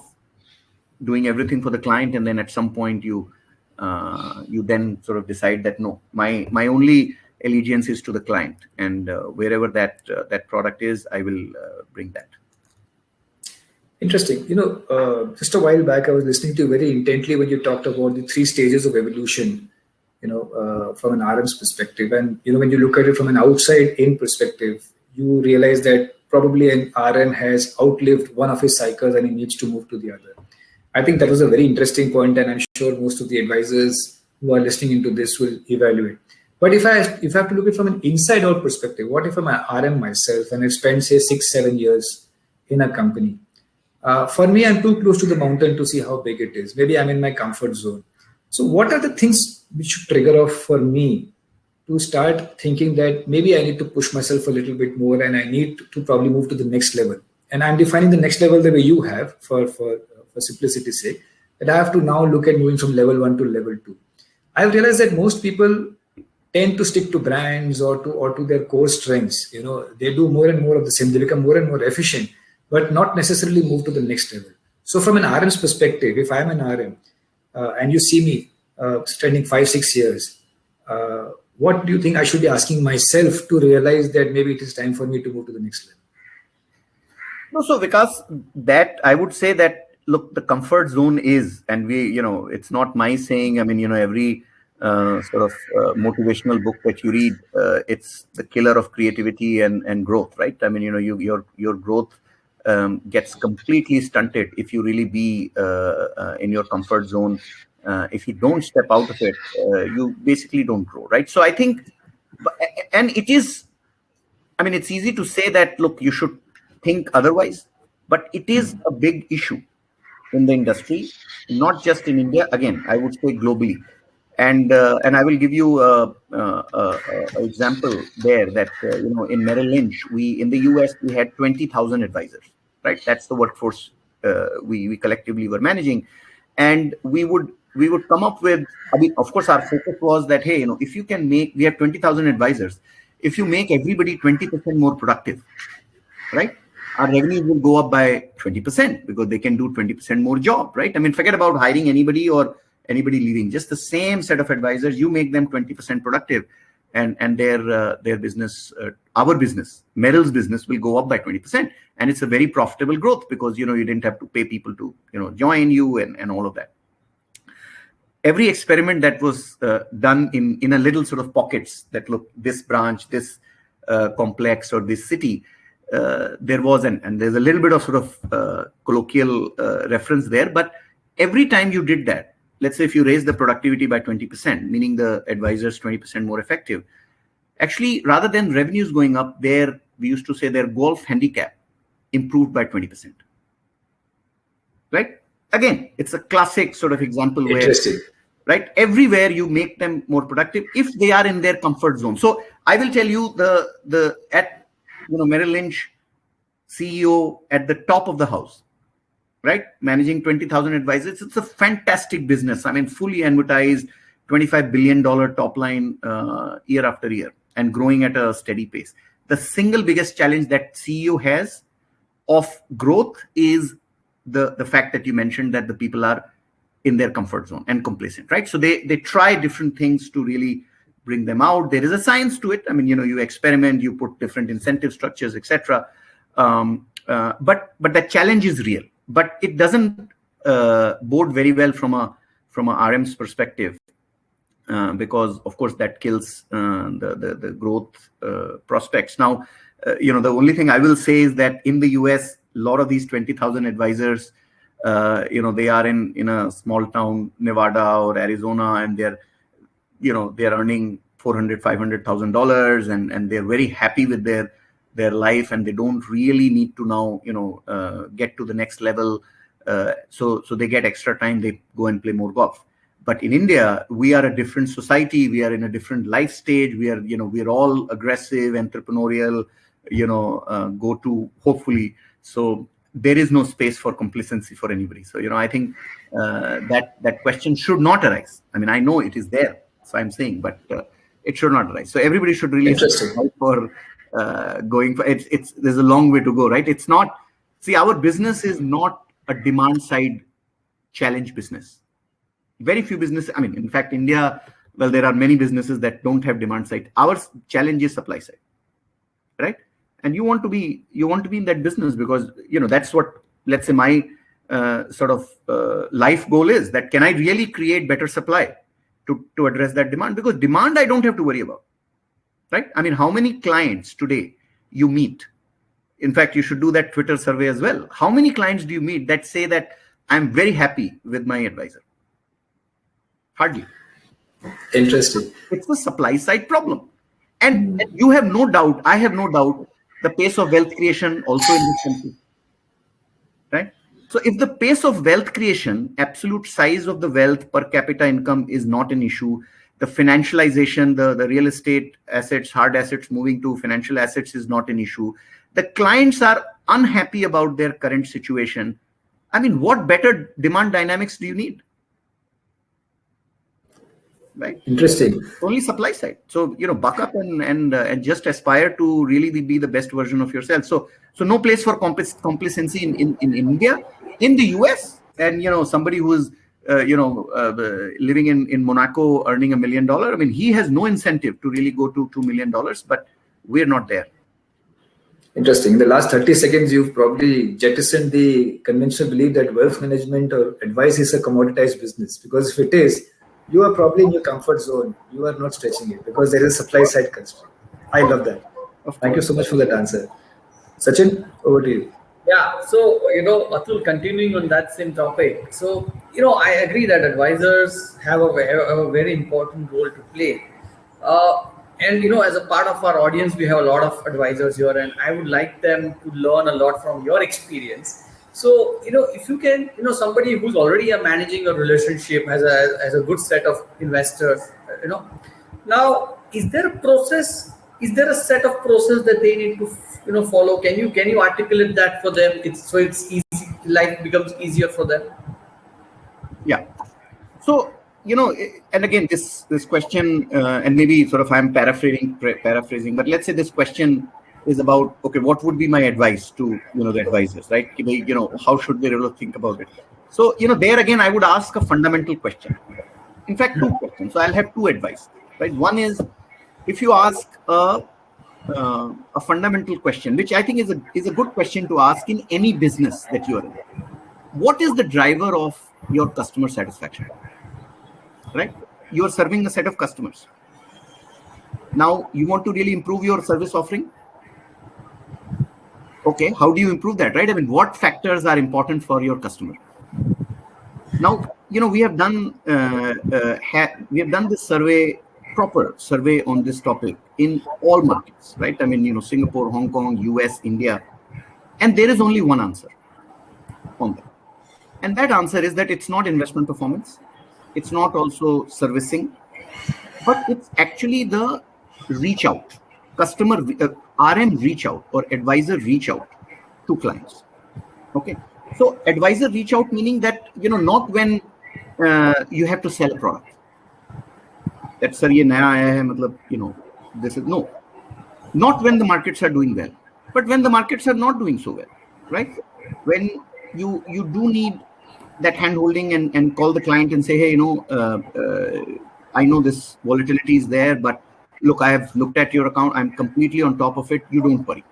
Speaker 3: doing everything for the client, and then at some point you then sort of decide that no, my only allegiance is to the client, and wherever that product is, I will bring that.
Speaker 2: Interesting. Just a while back, I was listening to you very intently when you talked about the 3 stages of evolution, from an RM's perspective. And, when you look at it from an outside in perspective, you realize that probably an RM has outlived one of his cycles and he needs to move to the other. I think that was a very interesting point, and I'm sure most of the advisors who are listening into this will evaluate. But if I have to look at it from an inside out perspective, what if I'm an RM myself and I've spent, say, 6-7 years in a company? For me, I'm too close to the mountain to see how big it is. Maybe I'm in my comfort zone. So what are the things which should trigger off for me to start thinking that maybe I need to push myself a little bit more and I need to probably move to the next level? And I'm defining the next level the way you have for simplicity's sake, that I have to now look at moving from level 1 to level 2. I've realized that most people tend to stick to brands or to their core strengths. They do more and more of the same. They become more and more efficient, but not necessarily move to the next level. So from an RM's perspective, if I'm an RM and you see me spending 5-6 years, what do you think I should be asking myself to realize that maybe it is time for me to move to the next level?
Speaker 3: No, so Vikas, that I would say that, look, the comfort zone is, and we, it's not my saying. I mean, every sort of motivational book that you read, it's the killer of creativity and growth, right? I mean, your growth gets completely stunted if you really be in your comfort zone. If you don't step out of it, you basically don't grow, right? So I think, and it is, I mean, it's easy to say that, look, you should think otherwise, but it is a big issue in the industry, not just in India. Again, I would say globally. And I will give you an example there that, in Merrill Lynch, in the US, we had 20,000 advisors, right? That's the workforce we collectively were managing. And we would come up with, I mean, of course, our focus was that, hey, if you can make, we have 20,000 advisors. If you make everybody 20% more productive, right, our revenues will go up by 20% because they can do 20% more job, right? I mean, forget about hiring anybody or anybody leaving. Just the same set of advisors, you make them 20% productive, and their business, our business, Merrill's business, will go up by 20%, and it's a very profitable growth because you didn't have to pay people to join you and all of that. Every experiment that was done in a little sort of pockets that look, this branch, this complex, or this city, there was and there's a little bit of sort of colloquial reference there, but every time you did that, let's say if you raise the productivity by 20%, meaning the advisors 20% more effective, actually, rather than revenues going up, we used to say their golf handicap improved by 20%. Right? Again, it's a classic sort of example where, right, everywhere you make them more productive if they are in their comfort zone. So I will tell you, at Merrill Lynch, CEO at the top of the house, right, managing 20,000 advisors, it's a fantastic business. I mean, fully annuitized, $25 billion top line year after year, and growing at a steady pace. The single biggest challenge that CEO has of growth is the fact that you mentioned, that the people are in their comfort zone and complacent, right? So they try different things to really bring them out. There is a science to it. I mean, you experiment, you put different incentive structures, etc. But that challenge is real. But it doesn't bode very well from a RM's perspective, because of course that kills the growth prospects. Now, the only thing I will say is that in the US, a lot of these 20,000 advisors, they are in a small town, Nevada or Arizona, and they're earning $400,000, $500,000, and they're very happy with their life, and they don't really need to now get to the next level. So they get extra time, they go and play more golf. But in India, we are a different society, we are in a different life stage, we're all aggressive, entrepreneurial, go to, hopefully. So there is no space for complacency for anybody. So I think that question should not arise. I mean, I know it is there, so I'm saying, but it should not arise. So everybody should really strive for going for it. There's a long way to go, right? It's not, see, our business is not a demand side challenge business. Very few businesses, I mean, in fact, India, well, there are many businesses that don't have demand side. Our challenge is supply side, right? And you want to be in that business because that's what, let's say, my sort of life goal is, that can I really create better supply to address that demand? Because demand I don't have to worry about, right? I mean, how many clients today you meet? In fact, you should do that Twitter survey as well. How many clients do you meet that say that I'm very happy with my advisor? Hardly.
Speaker 2: Interesting.
Speaker 3: It's a supply side problem. And you have no doubt, I have no doubt, the pace of wealth creation also in this country, right? So if the pace of wealth creation, absolute size of the wealth per capita income is not an issue, the financialization, the real estate assets, hard assets moving to financial assets is not an issue. The clients are unhappy about their current situation. I mean, what better demand dynamics do you need? Right?
Speaker 2: Interesting.
Speaker 3: Only supply side. So, buck up and just aspire to really be the best version of yourself. So no place for complacency in India. In the US, and, somebody who is, living in Monaco earning $1 million, I mean, he has no incentive to really go to $2 million, but we're not there.
Speaker 2: Interesting. In the last 30 seconds, you've probably jettisoned the conventional belief that wealth management or advice is a commoditized business. Because if it is, you are probably in your comfort zone. You are not stretching it because there is a supply side constraint. I love that. Thank you so much for that answer. Sachin, over to you.
Speaker 4: Yeah, so, Atul, continuing on that same topic. So, I agree that advisors have a very important role to play. And, as a part of our audience, we have a lot of advisors here, and I would like them to learn a lot from your experience. So, if you can, somebody who's already managing a relationship, has a good set of investors, now, is there a process is there a set of process that they need to follow? Can you articulate that for them? It's easy. Life becomes easier for them.
Speaker 3: Yeah. So, and again, this question, and maybe sort of I'm paraphrasing, but let's say this question is about, okay, what would be my advice to, the advisors, right? How should they really think about it? So, there again, I would ask a fundamental question. In fact, two questions. So I'll have two advice, right? One is, if you ask a fundamental question, which I think is a good question to ask in any business that you are in. What is the driver of your customer satisfaction? Right? You are serving a set of customers. Now, you want to really improve your service offering. Okay, how do you improve that, right? I mean, what factors are important for your customer? Now, we have done this proper survey on this topic in all markets, right? I mean, Singapore, Hong Kong, US, India, and there is only one answer on that. And that answer is that it's not investment performance. It's not also servicing, but it's actually the reach out, customer RM reach out or advisor reach out to clients. Okay. So advisor reach out meaning that, not when you have to sell a product. That, sir, ye naya aaya hai, matlab, this is no. Not when the markets are doing well, but when the markets are not doing so well, right? When you do need that hand-holding and call the client and say, hey, I know this volatility is there, but look, I have looked at your account. I'm completely on top of it. You don't worry,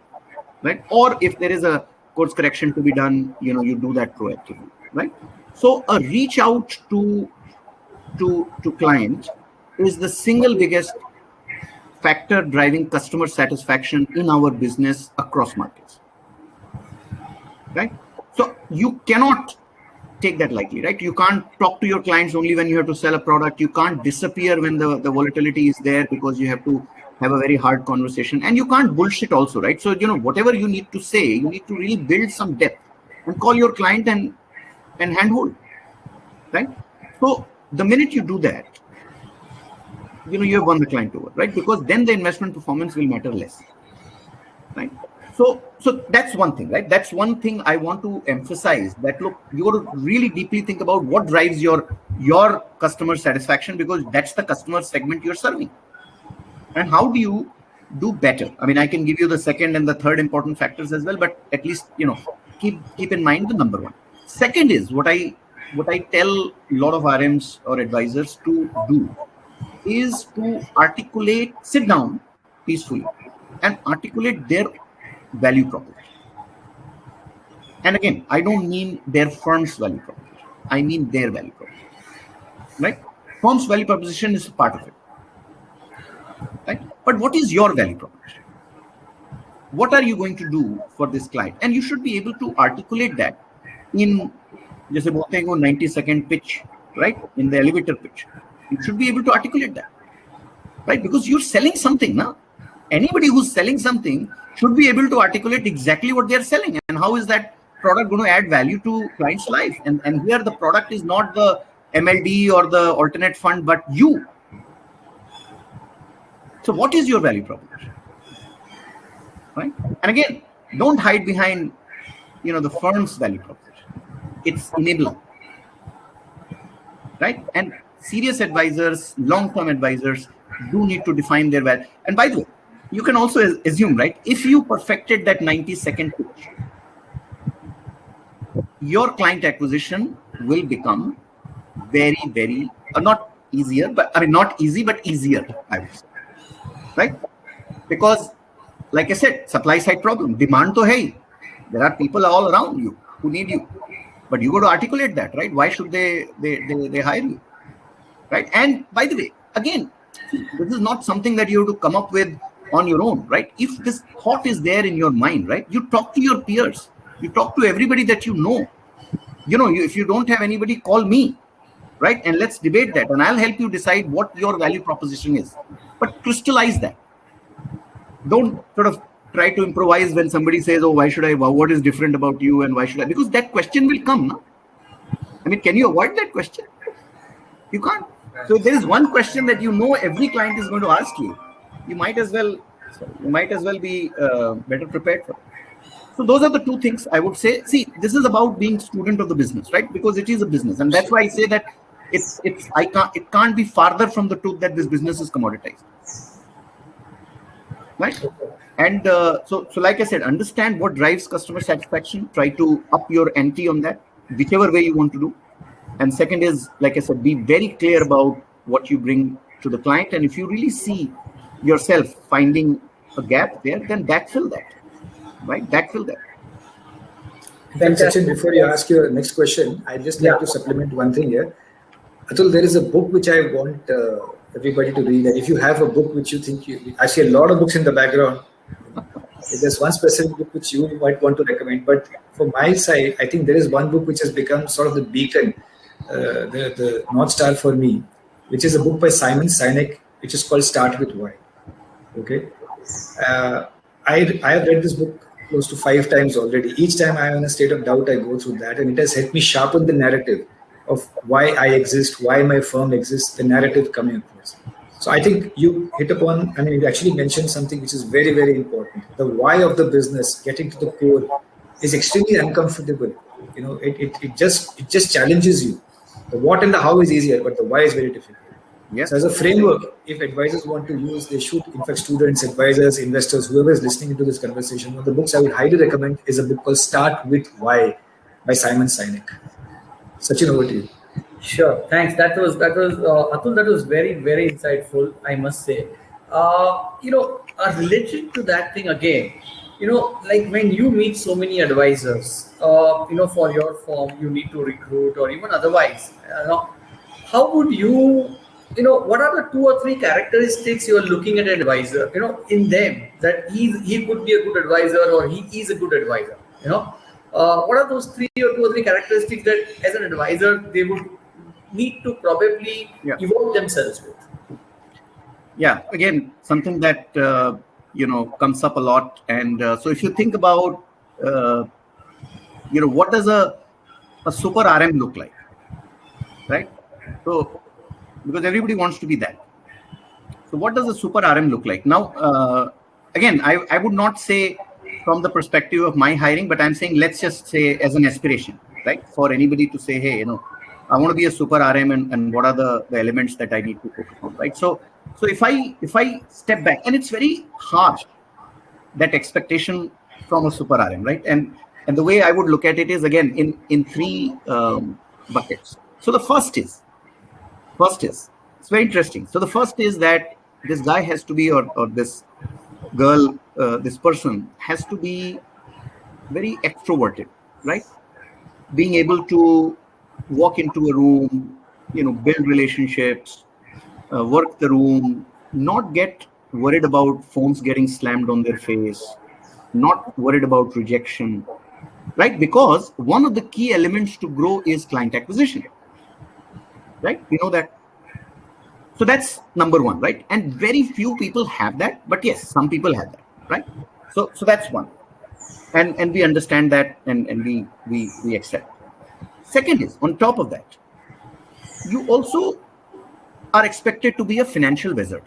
Speaker 3: right? Or if there is a course correction to be done, you do that proactively, right? So a reach out to client is the single biggest factor driving customer satisfaction in our business across markets, right? So you cannot take that lightly, right? You can't talk to your clients only when you have to sell a product. You can't disappear when the volatility is there, because you have to have a very hard conversation, and you can't bullshit also, right? So, whatever you need to say, you need to really build some depth and call your client and handhold, right? So the minute you do that, you have won the client over, right? Because then the investment performance will matter less, right? So that's one thing, right? That's one thing I want to emphasize, that look, you got to really deeply think about what drives your customer satisfaction, because that's the customer segment you're serving. And how do you do better? I mean, I can give you the second and the third important factors as well, but at least, keep in mind the number one. Second is what I tell a lot of RMs or advisors to do is to sit down peacefully and articulate their value proposition. And again, I don't mean their firm's value proposition. I mean their value proposition, right? Firm's value proposition is a part of it, right? But what is your value proposition? What are you going to do for this client? And you should be able to articulate that in, just about 90-second pitch, right? In the elevator pitch. You should be able to articulate that, right? Because you're selling something now. Anybody who's selling something should be able to articulate exactly what they're selling and how is that product going to add value to client's life. And here the product is not the MLD or the alternate fund, but you. So what is your value proposition, right? And again, don't hide behind, the firm's value proposition. It's enabling, right? And serious advisors, long-term advisors do need to define their value. And by the way, you can also assume, right? If you perfected that 90-second pitch, your client acquisition will become very, very, not easier, but not easy, but easier, I would say, right? Because, like I said, supply side problem, demand to hai. There are people all around you who need you, but you got to articulate that, right? Why should they hire you, right? And by the way, again, this is not something that you have to come up with on your own, right? If this thought is there in your mind, right, you talk to your peers, you talk to everybody that you know. If you don't have anybody, call me, right? And let's debate that, and I'll help you decide what your value proposition is. But crystallize that. Don't sort of try to improvise when somebody says, oh, why should I, what is different about you, and why should I? Because that question will come, no? I mean, can you avoid that question? You can't. So there is one question that every client is going to ask you. You might as well So you might as well be better prepared for it. So those are the two things I would say. See, this is about being student of the business, right? Because it is a business, and that's why I say that it can't be farther from the truth that this business is commoditized, right? And so like I said, understand what drives customer satisfaction. Try to up your ante on that, whichever way you want to do. And second is, like I said, be very clear about what you bring to the client. And if you really see yourself finding a gap there, then backfill that, right? Backfill that.
Speaker 2: Thanks, Sachin. Before you ask your next question, I'd just like to supplement one thing here. Atul, there is a book which I want everybody to read. And if you have a book which you think I see a lot of books in the background. There's one specific book which you might want to recommend. But from my side, I think there is one book which has become sort of the beacon, the North Star for me, which is a book by Simon Sinek, which is called Start With Why. Okay. I have read this book close to 5 times already. Each time I am in a state of doubt, I go through that, and it has helped me sharpen the narrative of why I exist, why my firm exists, the narrative coming across. So I think you hit upon, you actually mentioned something which is very, very important. The why of the business, getting to the core, is extremely uncomfortable. It just challenges you. The what and the how is easier, but the why is very difficult.
Speaker 3: Yes.
Speaker 2: So as a framework, if advisors want to use, they should, in fact, students, advisors, investors, whoever is listening to this conversation, one of the books I would highly recommend is a book called Start With Why by Simon Sinek. Sachin, over to you.
Speaker 4: Sure, thanks. That was Atul. That was very, very insightful, I must say. Related to that thing again, like when you meet so many advisors, for your firm, you need to recruit or even otherwise. How would you, what are the 2 or 3 characteristics you are looking at an advisor, in them, that he could be a good advisor or he is a good advisor, what are those 3 or 2 or 3 characteristics that as an advisor they would need to probably evolve themselves with?
Speaker 3: Yeah, again, something that comes up a lot. And so if you think about what does a super RM look like, right? So because everybody wants to be that. So what does a super RM look like? Now, again, I would not say from the perspective of my hiring, but I'm saying, let's just say as an aspiration, right? For anybody to say, hey, I want to be a super RM, and what are the elements that I need to focus on, right? So if I step back, and it's very harsh, that expectation from a super RM, right? And the way I would look at it is, again, in 3 buckets. So the first is it's very interesting. So the first is that this guy has to be, or this girl, this person has to be very extroverted, right? Being able to walk into a room, build relationships, work the room, not get worried about phones getting slammed on their face, not worried about rejection, right? Because one of the key elements to grow is client acquisition, right? We know that. So that's number 1, right? And very few people have that, but yes, some people have that, right? So that's one. And we understand that, and we accept. Second is, on top of that, you also are expected to be a financial wizard,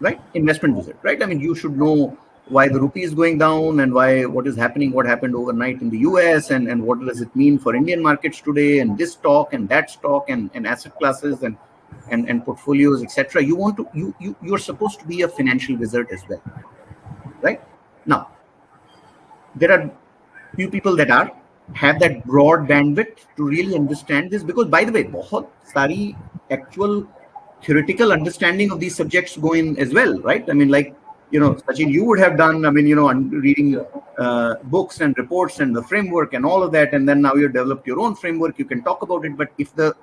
Speaker 3: right? Investment wizard, right? You should know why the rupee is going down, and what is happening, what happened overnight in the US, and what does it mean for Indian markets today, and this stock and that stock, and asset classes and portfolios, etc. You're supposed to be a financial wizard as well, right? Now, there are few people that have that broad bandwidth to really understand this, because, by the way, bahut sari actual theoretical understanding of these subjects go in as well, right? Sachin, you would have done, reading books and reports and the framework and all of that, and then now you've developed your own framework, you can talk about it. But if the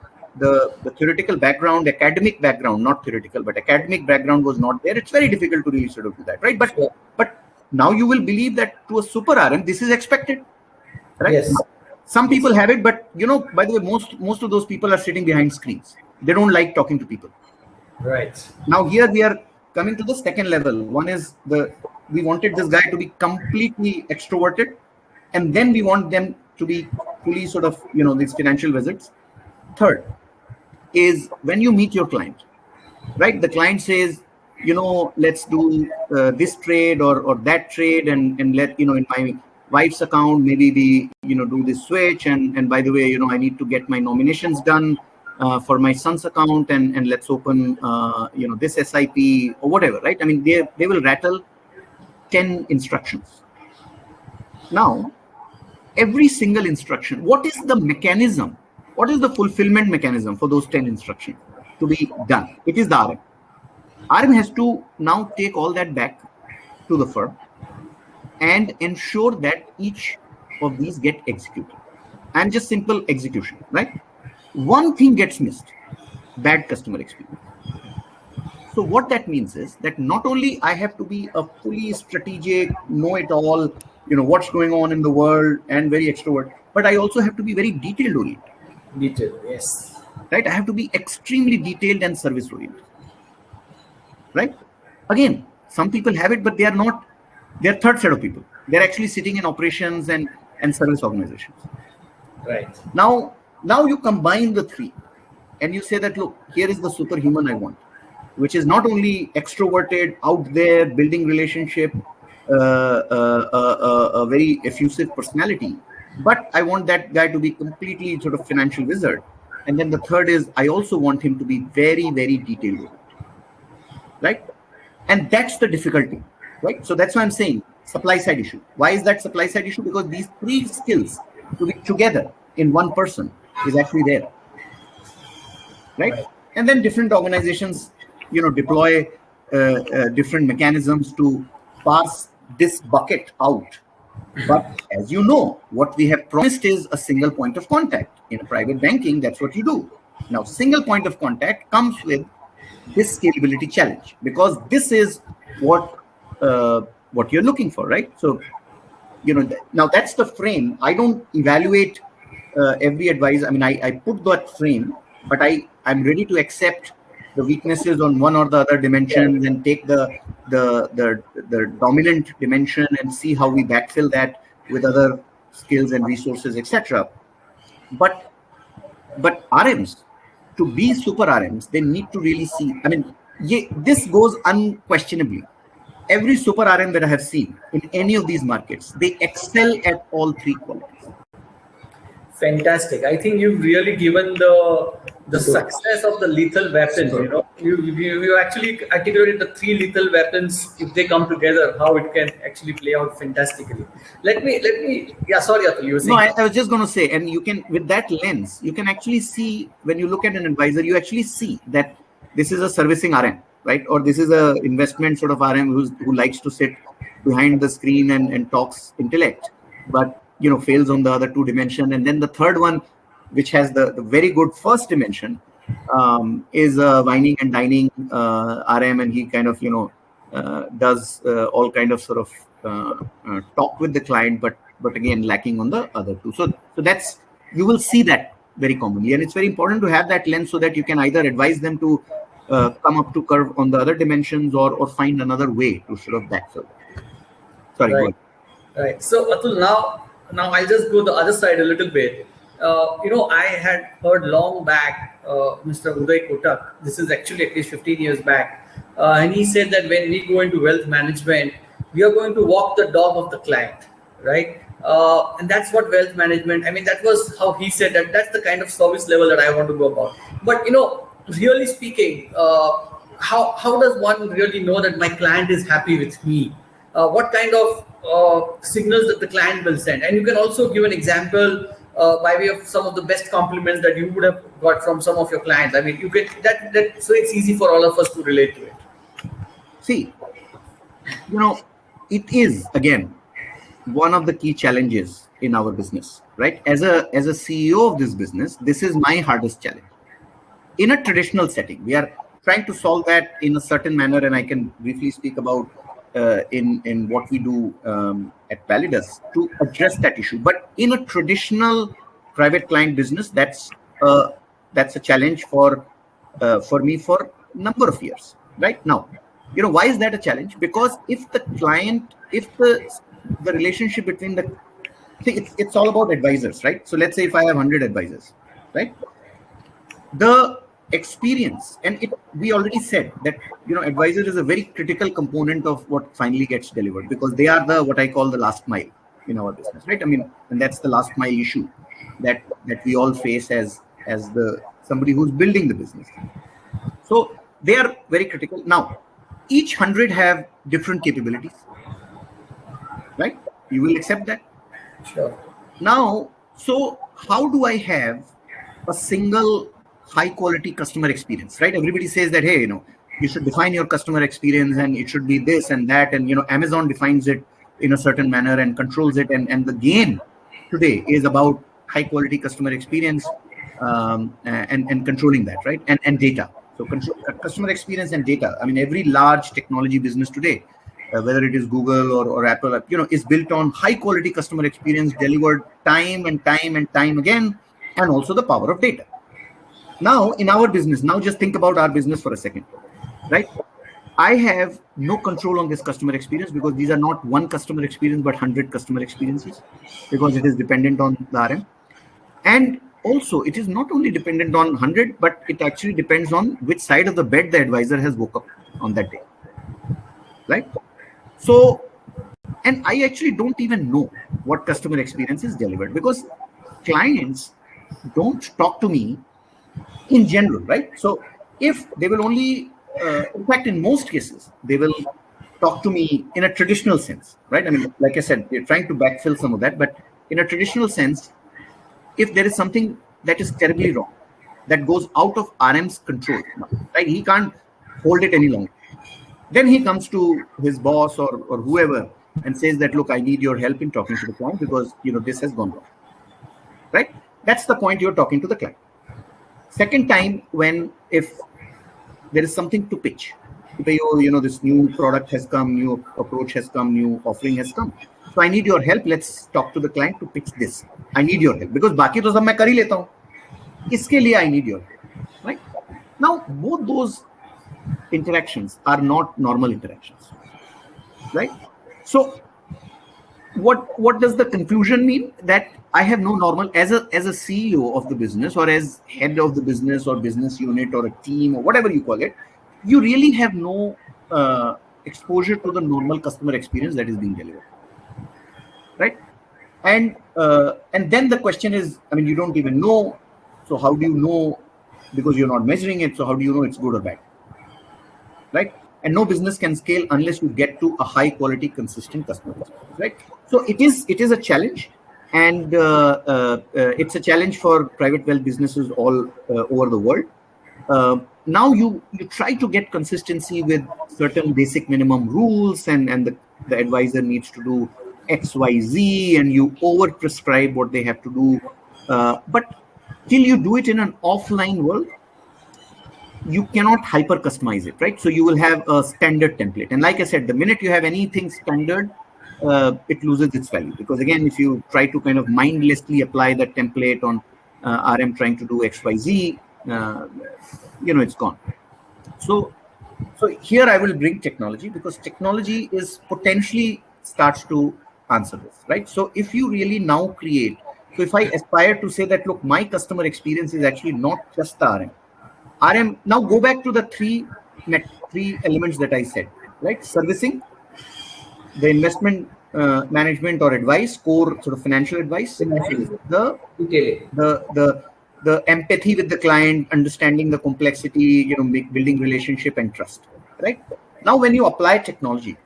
Speaker 3: theoretical background, academic background, not theoretical, but academic background was not there, it's very difficult to really sort of do that, right? But now you will believe that to a super RM, this is expected, right?
Speaker 4: Yes.
Speaker 3: Some people have it, but by the way, most of those people are sitting behind screens. They don't like talking to people.
Speaker 4: Right.
Speaker 3: Now here we are coming to the second level. One is we wanted this guy to be completely extroverted, and then we want them to be fully sort of, these financial wizards. Third is when you meet your client, right? The client says, let's do this trade or that trade, and let, in my wife's account, maybe we, do this switch. And by the way, I need to get my nominations done for my son's account, and let's open, this SIP or whatever, right? I mean, they will rattle 10 instructions. Now, every single instruction, what is the mechanism? What is the fulfillment mechanism for those 10 instructions to be done? It is the RM. RM has to now take all that back to the firm and ensure that each of these get executed. And just simple execution, right? One thing gets missed: bad customer experience. So what that means is that not only I have to be a fully strategic, know-it-all, what's going on in the world, and very extrovert, but I also have to be very detailed oriented.
Speaker 4: Detail, yes.
Speaker 3: Right? I have to be extremely detailed and service oriented. Right? Again, some people have it, but they are not. They're third set of people. They're actually sitting in operations and service organizations.
Speaker 4: Right.
Speaker 3: Now you combine the three, and you say that, look, here is the superhuman I want, which is not only extroverted, out there, building relationship, a very effusive personality, but I want that guy to be completely sort of financial wizard. And then the third is, I also want him to be very, very detailed, right? And that's the difficulty, right? So that's why I'm saying supply side issue. Why is that supply side issue? Because these three skills to be together in one person is actually there, right? And then different organizations, deploy different mechanisms to pass this bucket out. But as you know, what we have promised is a single point of contact. In private banking, that's what you do. Now, single point of contact comes with this scalability challenge, because this is what you're looking for, right? So, now that's the frame. I don't evaluate every advisor. I mean, I put that frame, but I'm ready to accept the weaknesses on one or the other dimension and take the dominant dimension and see how we backfill that with other skills and resources, etc. But RMs, to be super RMs, they need to really see. I mean, this goes unquestionably. Every super RM that I have seen in any of these markets, they excel at all three qualities.
Speaker 4: Fantastic. I think you've really given the success of the lethal weapons. You actually articulated the three lethal weapons. If they come together, how it can actually play out fantastically. Let me. Yeah, sorry, Atul, you were saying.
Speaker 3: No, I was just going to say, and you can, with that lens, you can actually see, when you look at an advisor, you actually see that this is a servicing RM, right? Or this is a investment sort of RM who likes to sit behind the screen and talks intellect, but fails on the other two dimension. And then the third one, which has the very good first dimension, is a whining and dining RM, and he kind of does all kind of sort of talk with the client, but again lacking on the other two. So that's, you will see that very commonly, and it's very important to have that lens so that you can either advise them to come up to curve on the other dimensions or find another way to sort of backfill. Sorry.
Speaker 4: Right. Right. So Atul, now I'll just go the other side a little bit. I had heard long back, Mr. Uday Kotak, this is actually at least 15 years back, and he said that when we go into wealth management, we are going to walk the dog of the client, right? And that's what wealth management, I mean, that was how he said that that's the kind of service level that I want to go about. But, really speaking, how does one really know that my client is happy with me? What kind of signals that the client will send? And you can also give an example by way of some of the best compliments that you would have got from some of your clients. I mean, you get that so it's easy for all of us to relate to it.
Speaker 3: See, it is, again, one of the key challenges in our business, right? As a CEO of this business, this is my hardest challenge. In a traditional setting, we are trying to solve that in a certain manner, and I can briefly speak about in what we do at Validus to address that issue. But in a traditional private client business, that's a challenge for me for a number of years. Right now, why is that a challenge? Because if the relationship between it's all about advisors, right? So let's say if I have 100 advisors, right? The experience, and we already said that, advisor is a very critical component of what finally gets delivered, because they are the, what I call, the last mile in our business, right? I mean, and that's the last mile issue that we all face as the somebody who's building the business. So they are very critical. Now, each 100 have different capabilities, right? You will accept that?
Speaker 4: Sure.
Speaker 3: Now, so how do I have a single high quality customer experience, right? Everybody says that, hey, you should define your customer experience and it should be this and that. And, Amazon defines it in a certain manner and controls it. And the game today is about high quality customer experience and controlling that, right? And data. So customer experience and data. I mean, every large technology business today, whether it is Google or Apple, is built on high quality customer experience delivered time and time and time again, and also the power of data. Now, in our business, now just think about our business for a second, right? I have no control on this customer experience, because these are not one customer experience, but 100 customer experiences, because it is dependent on the RM. And also, it is not only dependent on 100, but it actually depends on which side of the bed the advisor has woke up on that day, right? So, and I actually don't even know what customer experience is delivered, because clients don't talk to me in general, right? So if they will only, in fact, in most cases, they will talk to me in a traditional sense, right? I mean, like I said, we're trying to backfill some of that, but in a traditional sense, if there is something that is terribly wrong, that goes out of RM's control, right? He can't hold it any longer. Then he comes to his boss or whoever and says that, look, I need your help in talking to the client, because, this has gone wrong, right? That's the point you're talking to the client. Second time, if there is something to pitch, this new product has come, new approach has come, new offering has come. So I need your help. Let's talk to the client to pitch this. I need your help, because बाकी तो सब मैं कर ही लेता हूँ. इसके लिए I need your help, right? Now, both those interactions are not normal interactions, right? So what does the conclusion mean? That I have no normal, as a CEO of the business, or as head of the business or business unit or a team or whatever you call it, you really have no exposure to the normal customer experience that is being delivered, right? And then the question is, I mean, you don't even know. So how do you know? Because you're not measuring it. So how do you know it's good or bad, right? And no business can scale unless you get to a high quality, consistent customer experience, right? So it is a challenge, and it's a challenge for private wealth businesses all over the world. Now you try to get consistency with certain basic minimum rules, and the advisor needs to do X, Y, Z, and you over prescribe what they have to do. But till you do it in an offline world, you cannot hyper customize it, right? So you will have a standard template. And like I said, the minute you have anything standard, it loses its value. Because again, if you try to kind of mindlessly apply that template on RM trying to do X, Y, Z, it's gone. So here I will bring technology, because technology is potentially starts to answer this, right? So if you really now create, so if I aspire to say that, look, my customer experience is actually not just the RM. Now go back to the three elements that I said, right? Servicing, the investment management or advice, core sort of financial advice, the empathy with the client, understanding the complexity, building relationship and trust, right? Now, when you apply technology,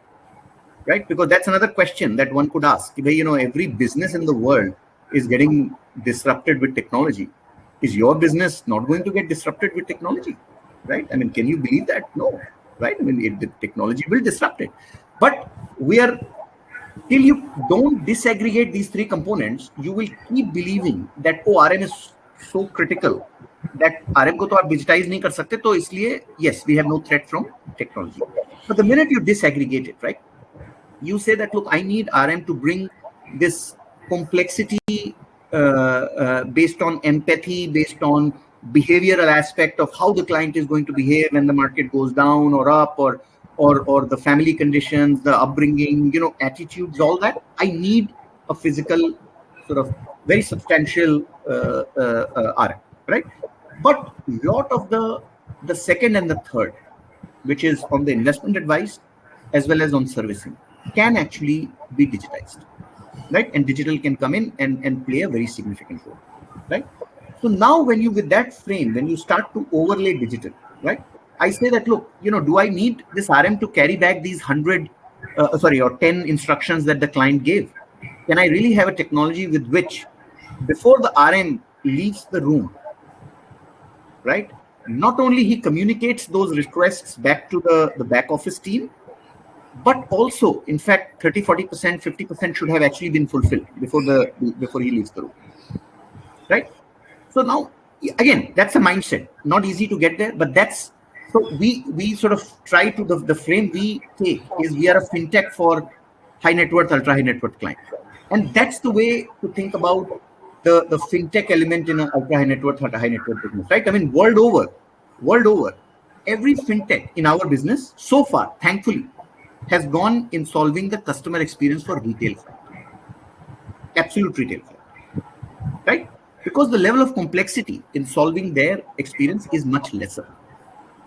Speaker 3: right? Because that's another question that one could ask. Every business in the world is getting disrupted with technology. Is your business not going to get disrupted with technology, right? I mean, can you believe that? No, right? I mean, the technology will disrupt it. But till you don't disaggregate these three components, you will keep believing that, RM is so critical that RM ko to aap digitize nahi kar sakte, to isliye, yes, we have no threat from technology. But the minute you disaggregate it, right, you say that, look, I need RM to bring this complexity based on empathy, based on behavioral aspect of how the client is going to behave when the market goes down or up, or the family conditions, the upbringing, attitudes, all that. I need a physical, sort of very substantial RM, right? But lot of the second and the third, which is on the investment advice as well as on servicing, can actually be digitized, right? And digital can come in and play a very significant role, right? So now when you, with that frame, when you start to overlay digital, right? I say that, look, do I need this RM to carry back these 10 instructions that the client gave? Can I really have a technology with which, before the RM leaves the room, right, not only he communicates those requests back to the back office team, but also, in fact, 30, 40%, 50% should have actually been fulfilled before he leaves the room, right? So now, again, that's a mindset. Not easy to get there, but that's, so we sort of try to, the frame we take is we are a fintech for high net worth, ultra high net worth client. And that's the way to think about the fintech element in an ultra high net worth, ultra high net worth business, right? I mean, world over, every fintech in our business so far, thankfully, has gone in solving the customer experience for retail client, absolute retail client, right? Because the level of complexity in solving their experience is much lesser.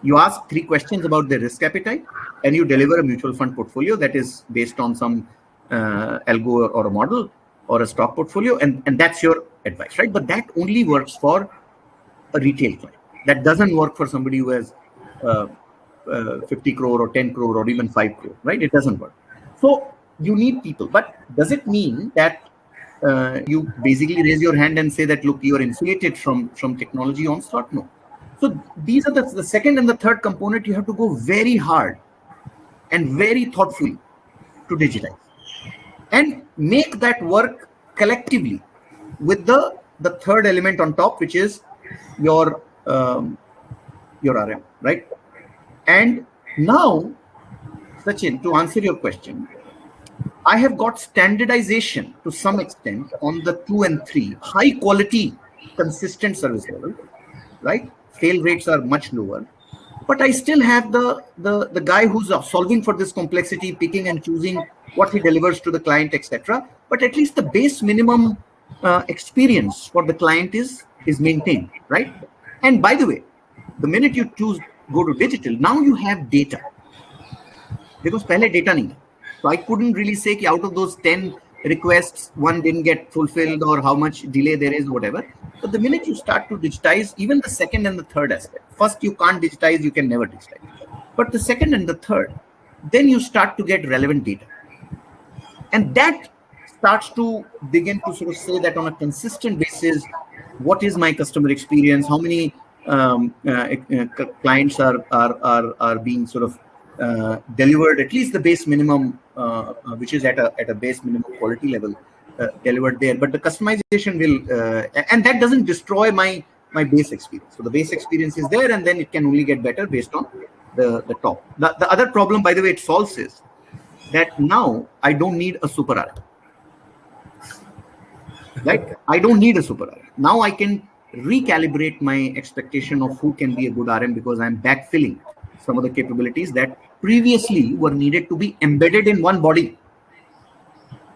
Speaker 3: You ask 3 questions about their risk appetite, and you deliver a mutual fund portfolio that is based on some algo or a model or a stock portfolio, and that's your advice, right? But that only works for a retail client. That doesn't work for somebody who has 50 crore or 10 crore or even 5 crore, right? It doesn't work. So you need people. But does it mean that you basically raise your hand and say that, look, you're insulated from technology onslaught? No. So these are the second and the third component. You have to go very hard and very thoughtfully to digitize and make that work collectively with the third element on top, which is your RM, right? And now, Sachin, to answer your question, I have got standardization to some extent on the 2 and 3, high quality, consistent service level, right? Fail rates are much lower, but I still have the guy who's solving for this complexity, picking and choosing what he delivers to the client, etc. But at least the base minimum experience for the client is maintained, right? And by the way, the minute you go to digital, now you have data, because pehle data nahi. So I couldn't really say that out of those 10 requests, one didn't get fulfilled or how much delay there is, whatever. But the minute you start to digitize, even the second and the third aspect, first you can't digitize, you can never digitize. But the second and the third, then you start to get relevant data. And that starts to begin to sort of say that on a consistent basis, what is my customer experience? How many clients are being sort of delivered at least the base minimum, which is at a base minimum quality level, delivered there. But the customization will, and that doesn't destroy my base experience. So the base experience is there, and then it can only get better based on the top. The other problem, by the way, it solves is that now I don't need a super RM. Like, I don't need a super RM. Now I can recalibrate my expectation of who can be a good RM, because I'm backfilling some of the capabilities that previously were needed to be embedded in one body.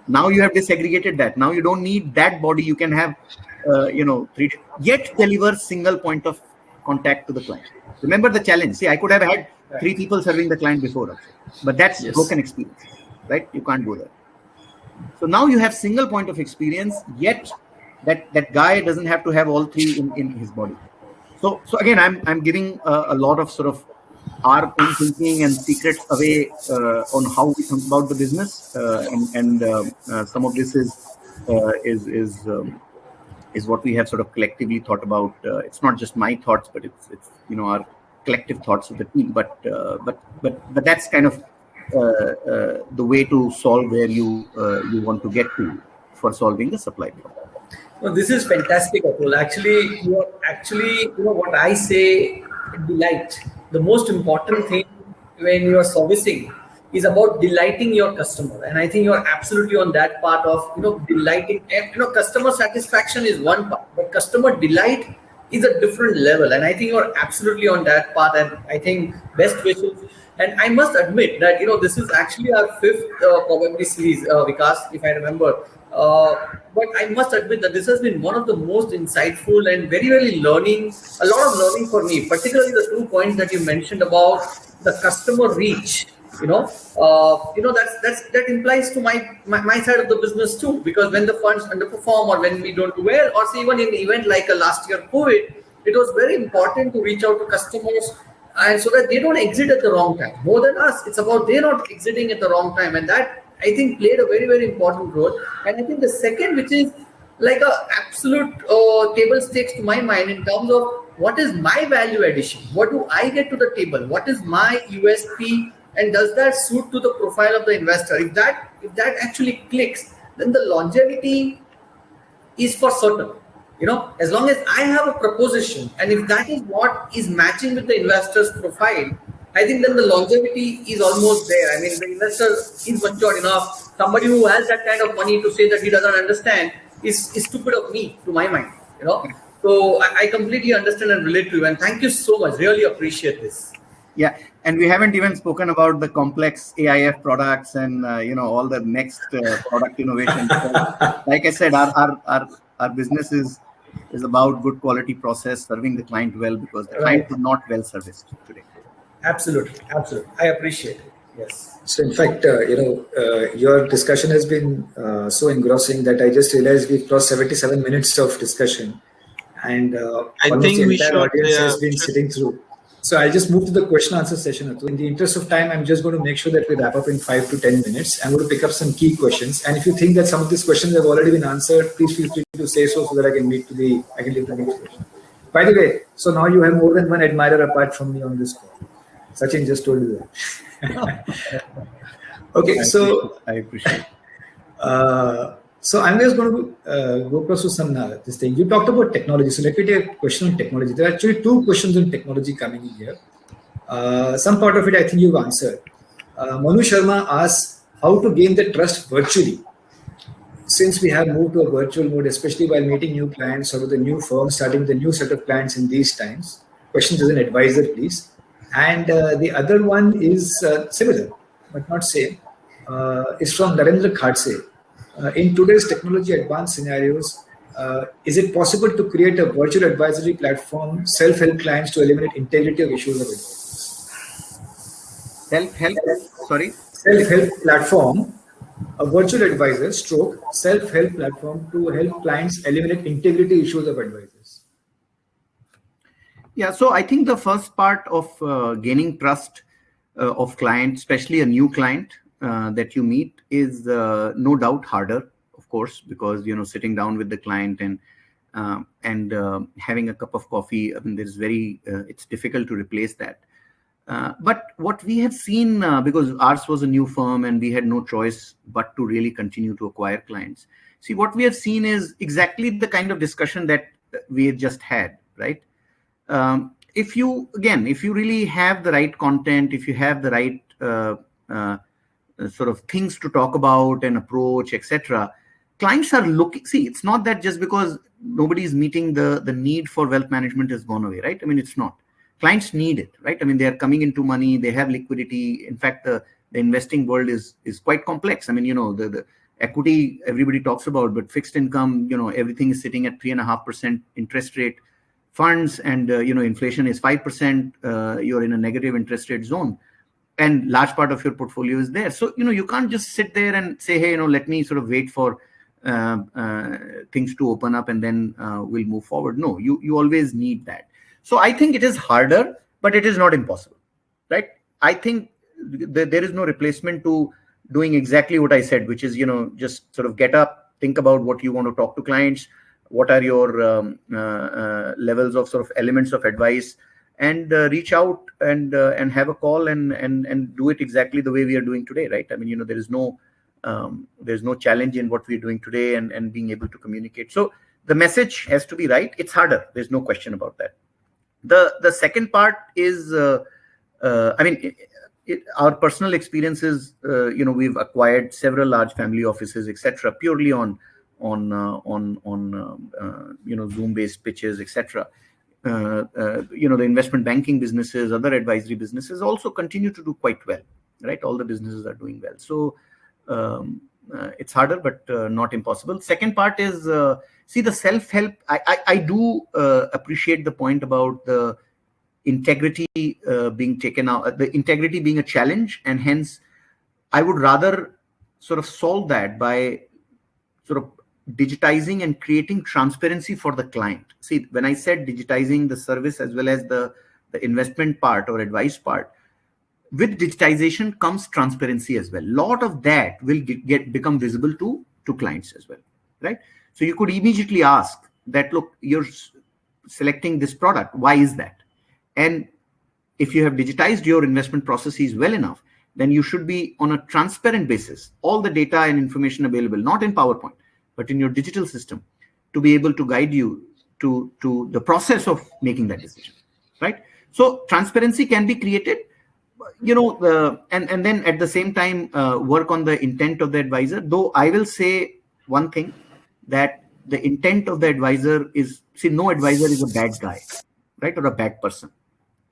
Speaker 3: Now you have disaggregated that. Now you don't need that body. You can have, 3, yet deliver single point of contact to the client. Remember the challenge. See, I could have had 3 people serving the client before also, but that's broken experience, right? You can't go there. So now you have single point of experience, yet that guy doesn't have to have all 3 in his body. So again, I'm giving a lot of sort of our own thinking and secrets away on how we think about the business, and some of this is what we have sort of collectively thought about. It's not just my thoughts, but it's our collective thoughts of the team. But that's kind of the way to solve where you want to get to for solving the supply problem.
Speaker 4: No, this is fantastic, Atul. Actually, what I say, delight. The most important thing when you are servicing is about delighting your customer, and I think you're absolutely on that part of delighting. Customer satisfaction is one part, but customer delight is a different level, and I think you're absolutely on that path. And I think best wishes. And I must admit that this is actually our 5th probably series, Vikas, if I remember. But I must admit that this has been one of the most insightful and very, very learning, a lot of learning for me, particularly the 2 points that you mentioned about the customer reach. That implies to my side of the business too, because when the funds underperform or when we don't do well, or say even in an event like a last year COVID, it was very important to reach out to customers and so that they don't exit at the wrong time. More than us, it's about they're not exiting at the wrong time, and that I think played a very, very important role. And I think the second, which is like a absolute table stakes to my mind in terms of what is my value addition, what do I get to the table, what is my USP, and does that suit to the profile of the investor? If that actually clicks, then the longevity is for certain. As long as I have a proposition, and if that is what is matching with the investor's profile, I think then the longevity is almost there. I mean, the investor is mature enough. Somebody who has that kind of money to say that he doesn't understand is stupid of me, to my mind. So I completely understand and relate to you. And thank you so much. Really appreciate this.
Speaker 3: Yeah, and we haven't even spoken about the complex AIF products and all the next product innovation. Like I said, our business is about good quality process, serving the client well, because the client is not well serviced today.
Speaker 4: Absolutely. I appreciate it. Yes.
Speaker 2: So in fact, your discussion has been so engrossing that I just realized we've crossed 77 minutes of discussion, and almost the entire audience has been sitting through. So I'll just move to the question answer session. In the interest of time, I'm just going to make sure that we wrap up in 5 to 10 minutes. I'm going to pick up some key questions. And if you think that some of these questions have already been answered, please feel free to say so that I can leave the next question. By the way, so now you have more than one admirer apart from me on this call. Sachin just told you that. Okay,
Speaker 3: I appreciate it.
Speaker 2: So I'm just going to go across to some this thing. You talked about technology. So let me take a question on technology. There are actually 2 questions on technology coming in here. Some part of it I think you've answered. Manu Sharma asks how to gain the trust virtually. Since we have moved to a virtual mode, especially while meeting new clients or with a new firm, starting with a new set of clients in these times. Questions as an advisor, please. And the other one is similar, but not same. It's from Narendra Khadse. In today's technology advanced scenarios, is it possible to create a virtual advisory platform, self-help clients to eliminate integrity of issues of advice? Self-help platform, a virtual advisor stroke self-help platform to help clients eliminate integrity issues of advisors.
Speaker 3: Yeah, so I think the first part of gaining trust of clients, especially a new client, that you meet is no doubt harder, of course, because sitting down with the client and having a cup of coffee, I mean, it's difficult to replace that. But what we have seen, because ours was a new firm and we had no choice but to really continue to acquire clients. See, what we have seen is exactly the kind of discussion that we had just had, right? If you really have the right content, if you have the right sort of things to talk about and approach, etc., clients are looking. See, it's not that just because nobody is meeting the need for wealth management has gone away, right? I mean, it's not. Clients need it, right? I mean, they are coming into money, they have liquidity. In fact, the investing world is quite complex. I mean, the equity everybody talks about, but fixed income, everything is sitting at 3.5% interest rate funds, and inflation is 5%. You're in a negative interest rate zone, and large part of your portfolio is there. So you can't just sit there and say, hey, let me sort of wait for things to open up and then we'll move forward. No, you always need that. So I think it is harder, but it is not impossible, right? I think there is no replacement to doing exactly what I said, which is just sort of get up, think about what you want to talk to clients, what are your levels of sort of elements of advice, and reach out and have a call and do it exactly the way we are doing today, right? I mean, there's no challenge in what we're doing today and being able to communicate. So the message has to be right. It's harder. There's no question about that. The second part is, our personal experiences. We've acquired several large family offices, etc., purely on Zoom-based pitches, etc. The investment banking businesses, other advisory businesses also continue to do quite well, right? All the businesses are doing well. So it's harder, but not impossible. Second part is, see, the self-help. I do appreciate the point about the integrity being taken out, the integrity being a challenge, and hence I would rather sort of solve that by sort of digitizing and creating transparency for the client. See, when I said digitizing the service as well as the investment part or advice part, with digitization comes transparency as well. Lot of that will become visible to clients as well, right? So you could immediately ask that, look, you're selecting this product, why is that? And if you have digitized your investment processes well enough, then you should be on a transparent basis, all the data and information available, not in PowerPoint, but in your digital system, to be able to guide you to the process of making that decision, right? So transparency can be created, and then at the same time work on the intent of the advisor. Though I will say one thing, that the intent of the advisor is, see, no advisor is a bad guy, right, or a bad person.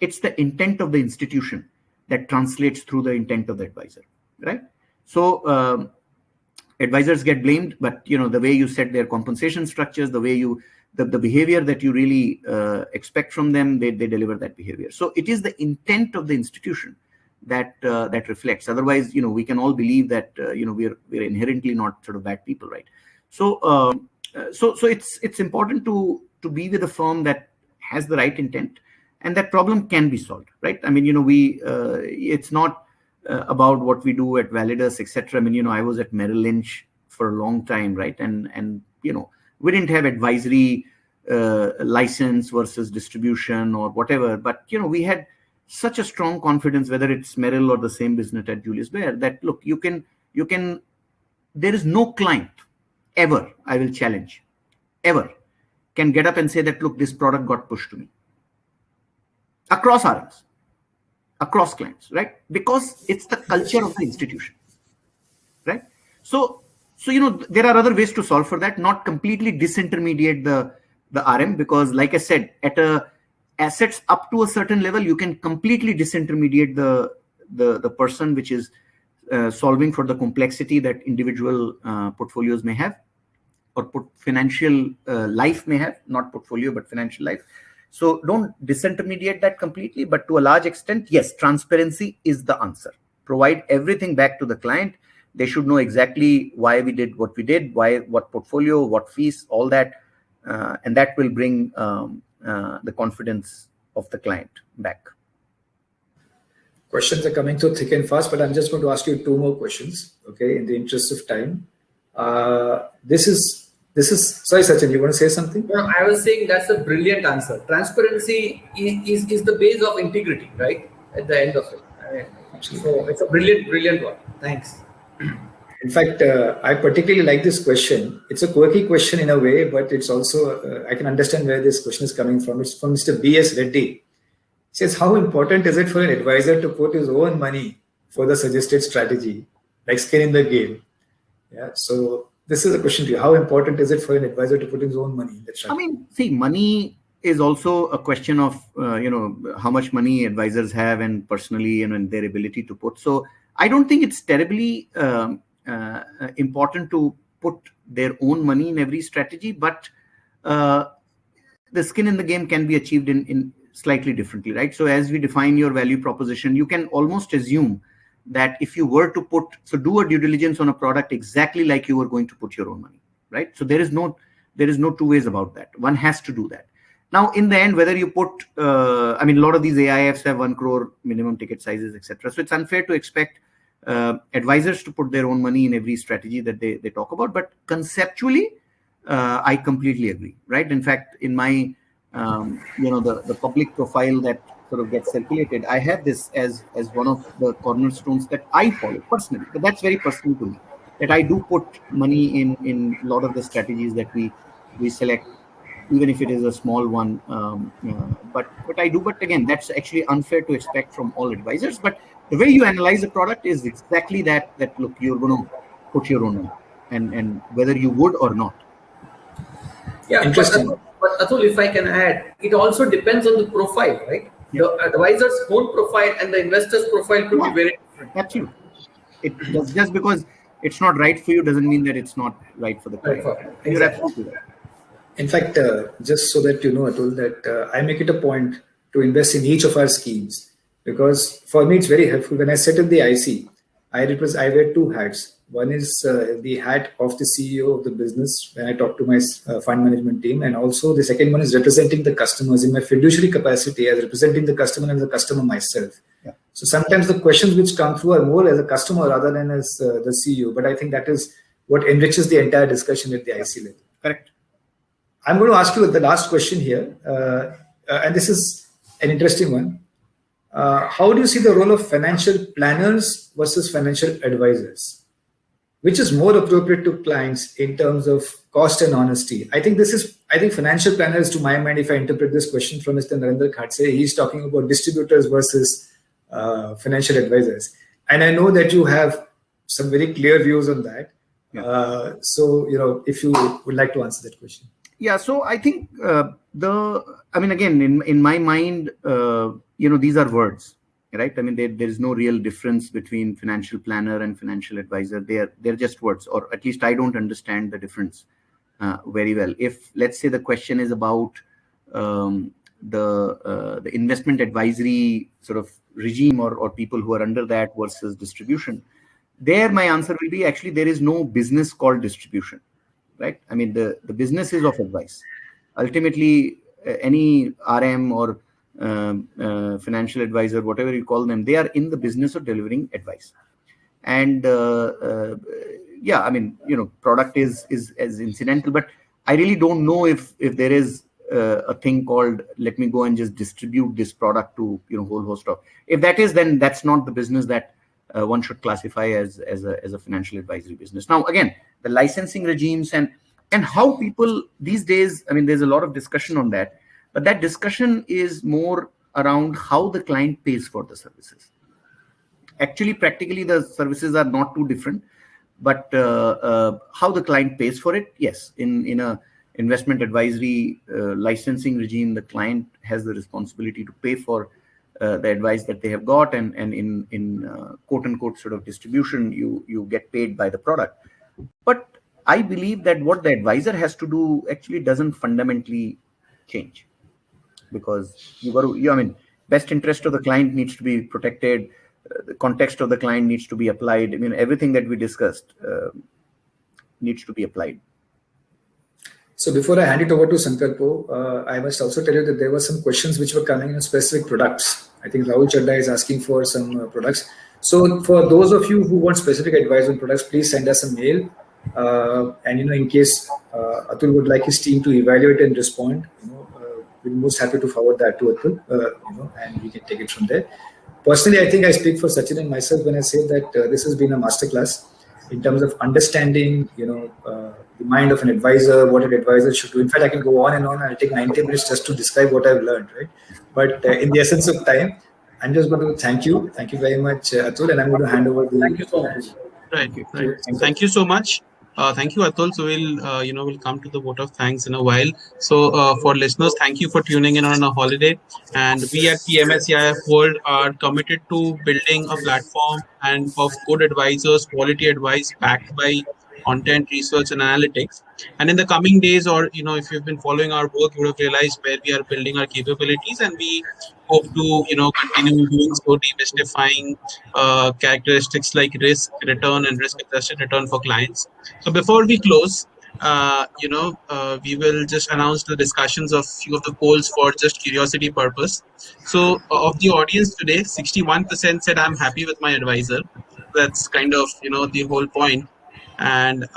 Speaker 3: It's the intent of the institution that translates through the intent of the advisor, right? So advisors get blamed, but the way you set their compensation structures, the way the behavior that you really expect from them, they deliver that behavior. So it is the intent of the institution that reflects. Otherwise, we can all believe that we're inherently not sort of bad people, right? So it's important to be with a firm that has the right intent, and that problem can be solved, right? I mean, it's not about what we do at Validus, etc. I mean, I was at Merrill Lynch for a long time, right? And we didn't have advisory license versus distribution or whatever, but we had such a strong confidence, whether it's Merrill or the same business at Julius Baer, that look, you can. There is no client ever, I will challenge, ever can get up and say that, look, this product got pushed to me. Across RMs, across clients, right? Because it's the culture of the institution, right? So there are other ways to solve for that, not completely disintermediate the RM, because like I said, at assets up to a certain level, you can completely disintermediate the person which is solving for the complexity that individual portfolios may have, or financial life may have, not portfolio, but financial life. So don't disintermediate that completely, but to a large extent, yes, transparency is the answer. Provide everything back to the client. They should know exactly why we did what we did, what portfolio, what fees, all that, and that will bring the confidence of the client back.
Speaker 2: Questions are coming through thick and fast, but I'm just going to ask you 2 more questions, okay, in the interest of time. This is sorry, Sachin, you want to say something?
Speaker 4: No, I was saying that's a brilliant answer. Transparency is the base of integrity, right? At the end of it. So it's a brilliant one. Thanks.
Speaker 2: In fact, I particularly like this question. It's a quirky question in a way, but it's also, I can understand where this question is coming from. It's from Mr. B.S. Reddy. He says, how important is it for an advisor to put his own money for the suggested strategy, like skin in the game? Yeah. So this is a question to you. How important is it for an advisor to put his own money in that strategy?
Speaker 3: I mean, see, money is also a question of, how much money advisors have and personally, and their ability to put. So I don't think it's terribly important to put their own money in every strategy, but the skin in the game can be achieved in slightly differently, right? So as we define your value proposition, you can almost assume that if you were to do a due diligence on a product exactly like you were going to put your own money, right? So there is no 2 ways about that. One has to do that. Now, in the end, whether you put, a lot of these AIFs have 1 crore minimum ticket sizes, etc. So it's unfair to expect advisors to put their own money in every strategy that they talk about. But conceptually, I completely agree, right? In fact, in my, the public profile that sort of gets circulated, I have this as one of the cornerstones that I follow personally. But that's very personal to me, that I do put money in a lot of the strategies that we select, even if it is a small one. But I do. But again, that's actually unfair to expect from all advisors. But the way you analyze the product is exactly that look, you're going to put your own money, and whether you would or not.
Speaker 4: Yeah, interesting. But Atul, if I can add, it also depends on the profile, right? Yeah. The advisor's own profile and the investor's profile could be very different.
Speaker 3: Absolutely. It just because it's not right for you doesn't mean that it's not right for the client.
Speaker 4: Exactly.
Speaker 3: You're absolutely right.
Speaker 2: In fact, just so that you know, Atul, that I make it a point to invest in each of our schemes, because for me it's very helpful. When I sit in the IC, I wear two hats. One is the hat of the CEO of the business when I talk to my fund management team, and also the second one is representing the customers in my fiduciary capacity as representing the customer and the customer myself.
Speaker 3: Yeah.
Speaker 2: So sometimes the questions which come through are more as a customer rather than as the CEO. But I think that is what enriches the entire discussion at the IC level.
Speaker 3: Correct.
Speaker 2: I'm going to ask you the last question here, and this is an interesting one. How do you see the role of financial planners versus financial advisors? Which is more appropriate to clients in terms of cost and honesty? I think financial planners, to my mind, if I interpret this question from Mr. Narendra Khatse, he's talking about distributors versus financial advisors. And I know that you have some very clear views on that.
Speaker 3: Yeah.
Speaker 2: So, if you would like to answer that question.
Speaker 3: Yeah, so I think again, in my mind, these are words, right? I mean, there is no real difference between financial planner and financial advisor. They're just words, or at least I don't understand the difference very well. If, let's say, the question is about the investment advisory sort of regime or people who are under that versus distribution, there my answer will be actually there is no business called distribution. Right? I mean, the business is of advice. Ultimately, any RM or financial advisor, whatever you call them, they are in the business of delivering advice. And product is as incidental, but I really don't know if there is a thing called let me go and just distribute this product to whole host of. If that is, then that's not the business that one should classify as a financial advisory business. Now, again, the licensing regimes and how people these days, I mean, there's a lot of discussion on that, but that discussion is more around how the client pays for the services. Actually, practically, the services are not too different, but how the client pays for it, yes. In a investment advisory licensing regime, the client has the responsibility to pay for the advice that they have got, and in quote unquote sort of distribution, you get paid by the product. But I believe that what the advisor has to do actually doesn't fundamentally change, because best interest of the client needs to be protected. The context of the client needs to be applied. I mean, everything that we discussed needs to be applied.
Speaker 2: So before I hand it over to Sankalpo, I must also tell you that there were some questions which were coming in specific products. I think Rahul Chadda is asking for some products. So for those of you who want specific advice on products, please send us a mail. And in case Atul would like his team to evaluate and respond, we're most happy to forward that to Atul, and we can take it from there. Personally, I think I speak for Sachin and myself when I say that this has been a masterclass in terms of understanding, the mind of an advisor, what an advisor should do. In fact, I can go on and on. I'll take 90 minutes just to describe what I've learned, right? But in the essence of time, I'm just going to thank you. Thank you very much, Atul, and I'm going to hand over the...
Speaker 4: Thank you so much.
Speaker 1: Right. Thank you so much. Thank you, Atul. So we'll come to the vote of thanks in a while. So for listeners, thank you for tuning in on a holiday. And we at PMSCIF World are committed to building a platform and of good advisors, quality advice backed by content, research, and analytics. And in the coming days, or if you've been following our work, you would have realized where we are building our capabilities, and we hope to continue doing so, demystifying characteristics like risk return and risk-adjusted return for clients. So before we close, we will just announce the discussions of few of the polls for just curiosity purpose. So of the audience today, 61% said I'm happy with my advisor. That's kind of the whole point. And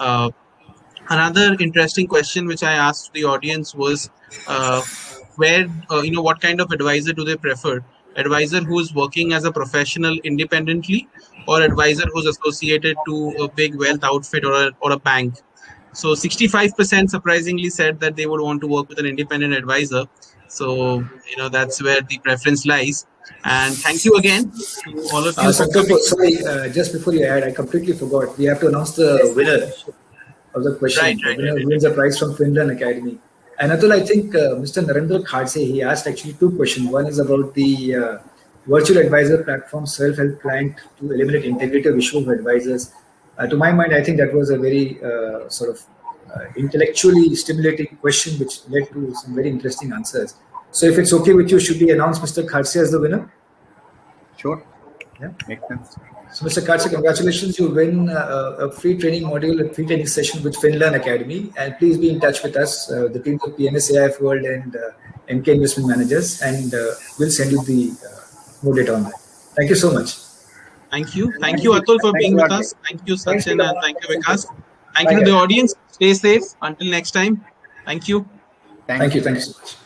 Speaker 1: another interesting question which I asked the audience was what kind of advisor do they prefer? Advisor who is working as a professional independently, or advisor who's associated to a big wealth outfit or a bank? So 65% surprisingly said that they would want to work with an independent advisor. So that's where the preference lies. And thank you again to all of you.
Speaker 2: Sankalpo, sorry, just before you add, I completely forgot. We have to announce the winner of the question.
Speaker 1: Right.
Speaker 2: The winner wins a prize from Finland Academy. And Atul, I think Mr. Narendra Khatse, he asked actually two questions. One is about the virtual advisor platform self-help client to eliminate integrative issue of advisors. To my mind, I think that was a very sort of intellectually stimulating question, which led to some very interesting answers. So, if it's okay with you, should we announce Mr. Kharse as the winner?
Speaker 3: Sure.
Speaker 2: Yeah.
Speaker 3: Makes sense.
Speaker 2: So, Mr. Kharse, congratulations. You win a free training module, a free training session with Finlearn Academy. And please be in touch with us, the team of PMS AIF World and MK Investment Managers, and we'll send you the more data on that. Thank you so much.
Speaker 1: Thank you. Thank you, Atul, for being with us. Thank you,
Speaker 2: Thanks,
Speaker 1: Sachin, and thank you, Vikas. Thank
Speaker 2: Bye,
Speaker 1: you to the
Speaker 2: guys.
Speaker 1: audience. Stay safe. Until next time. Thank you.
Speaker 2: Thank you. Thank you so much.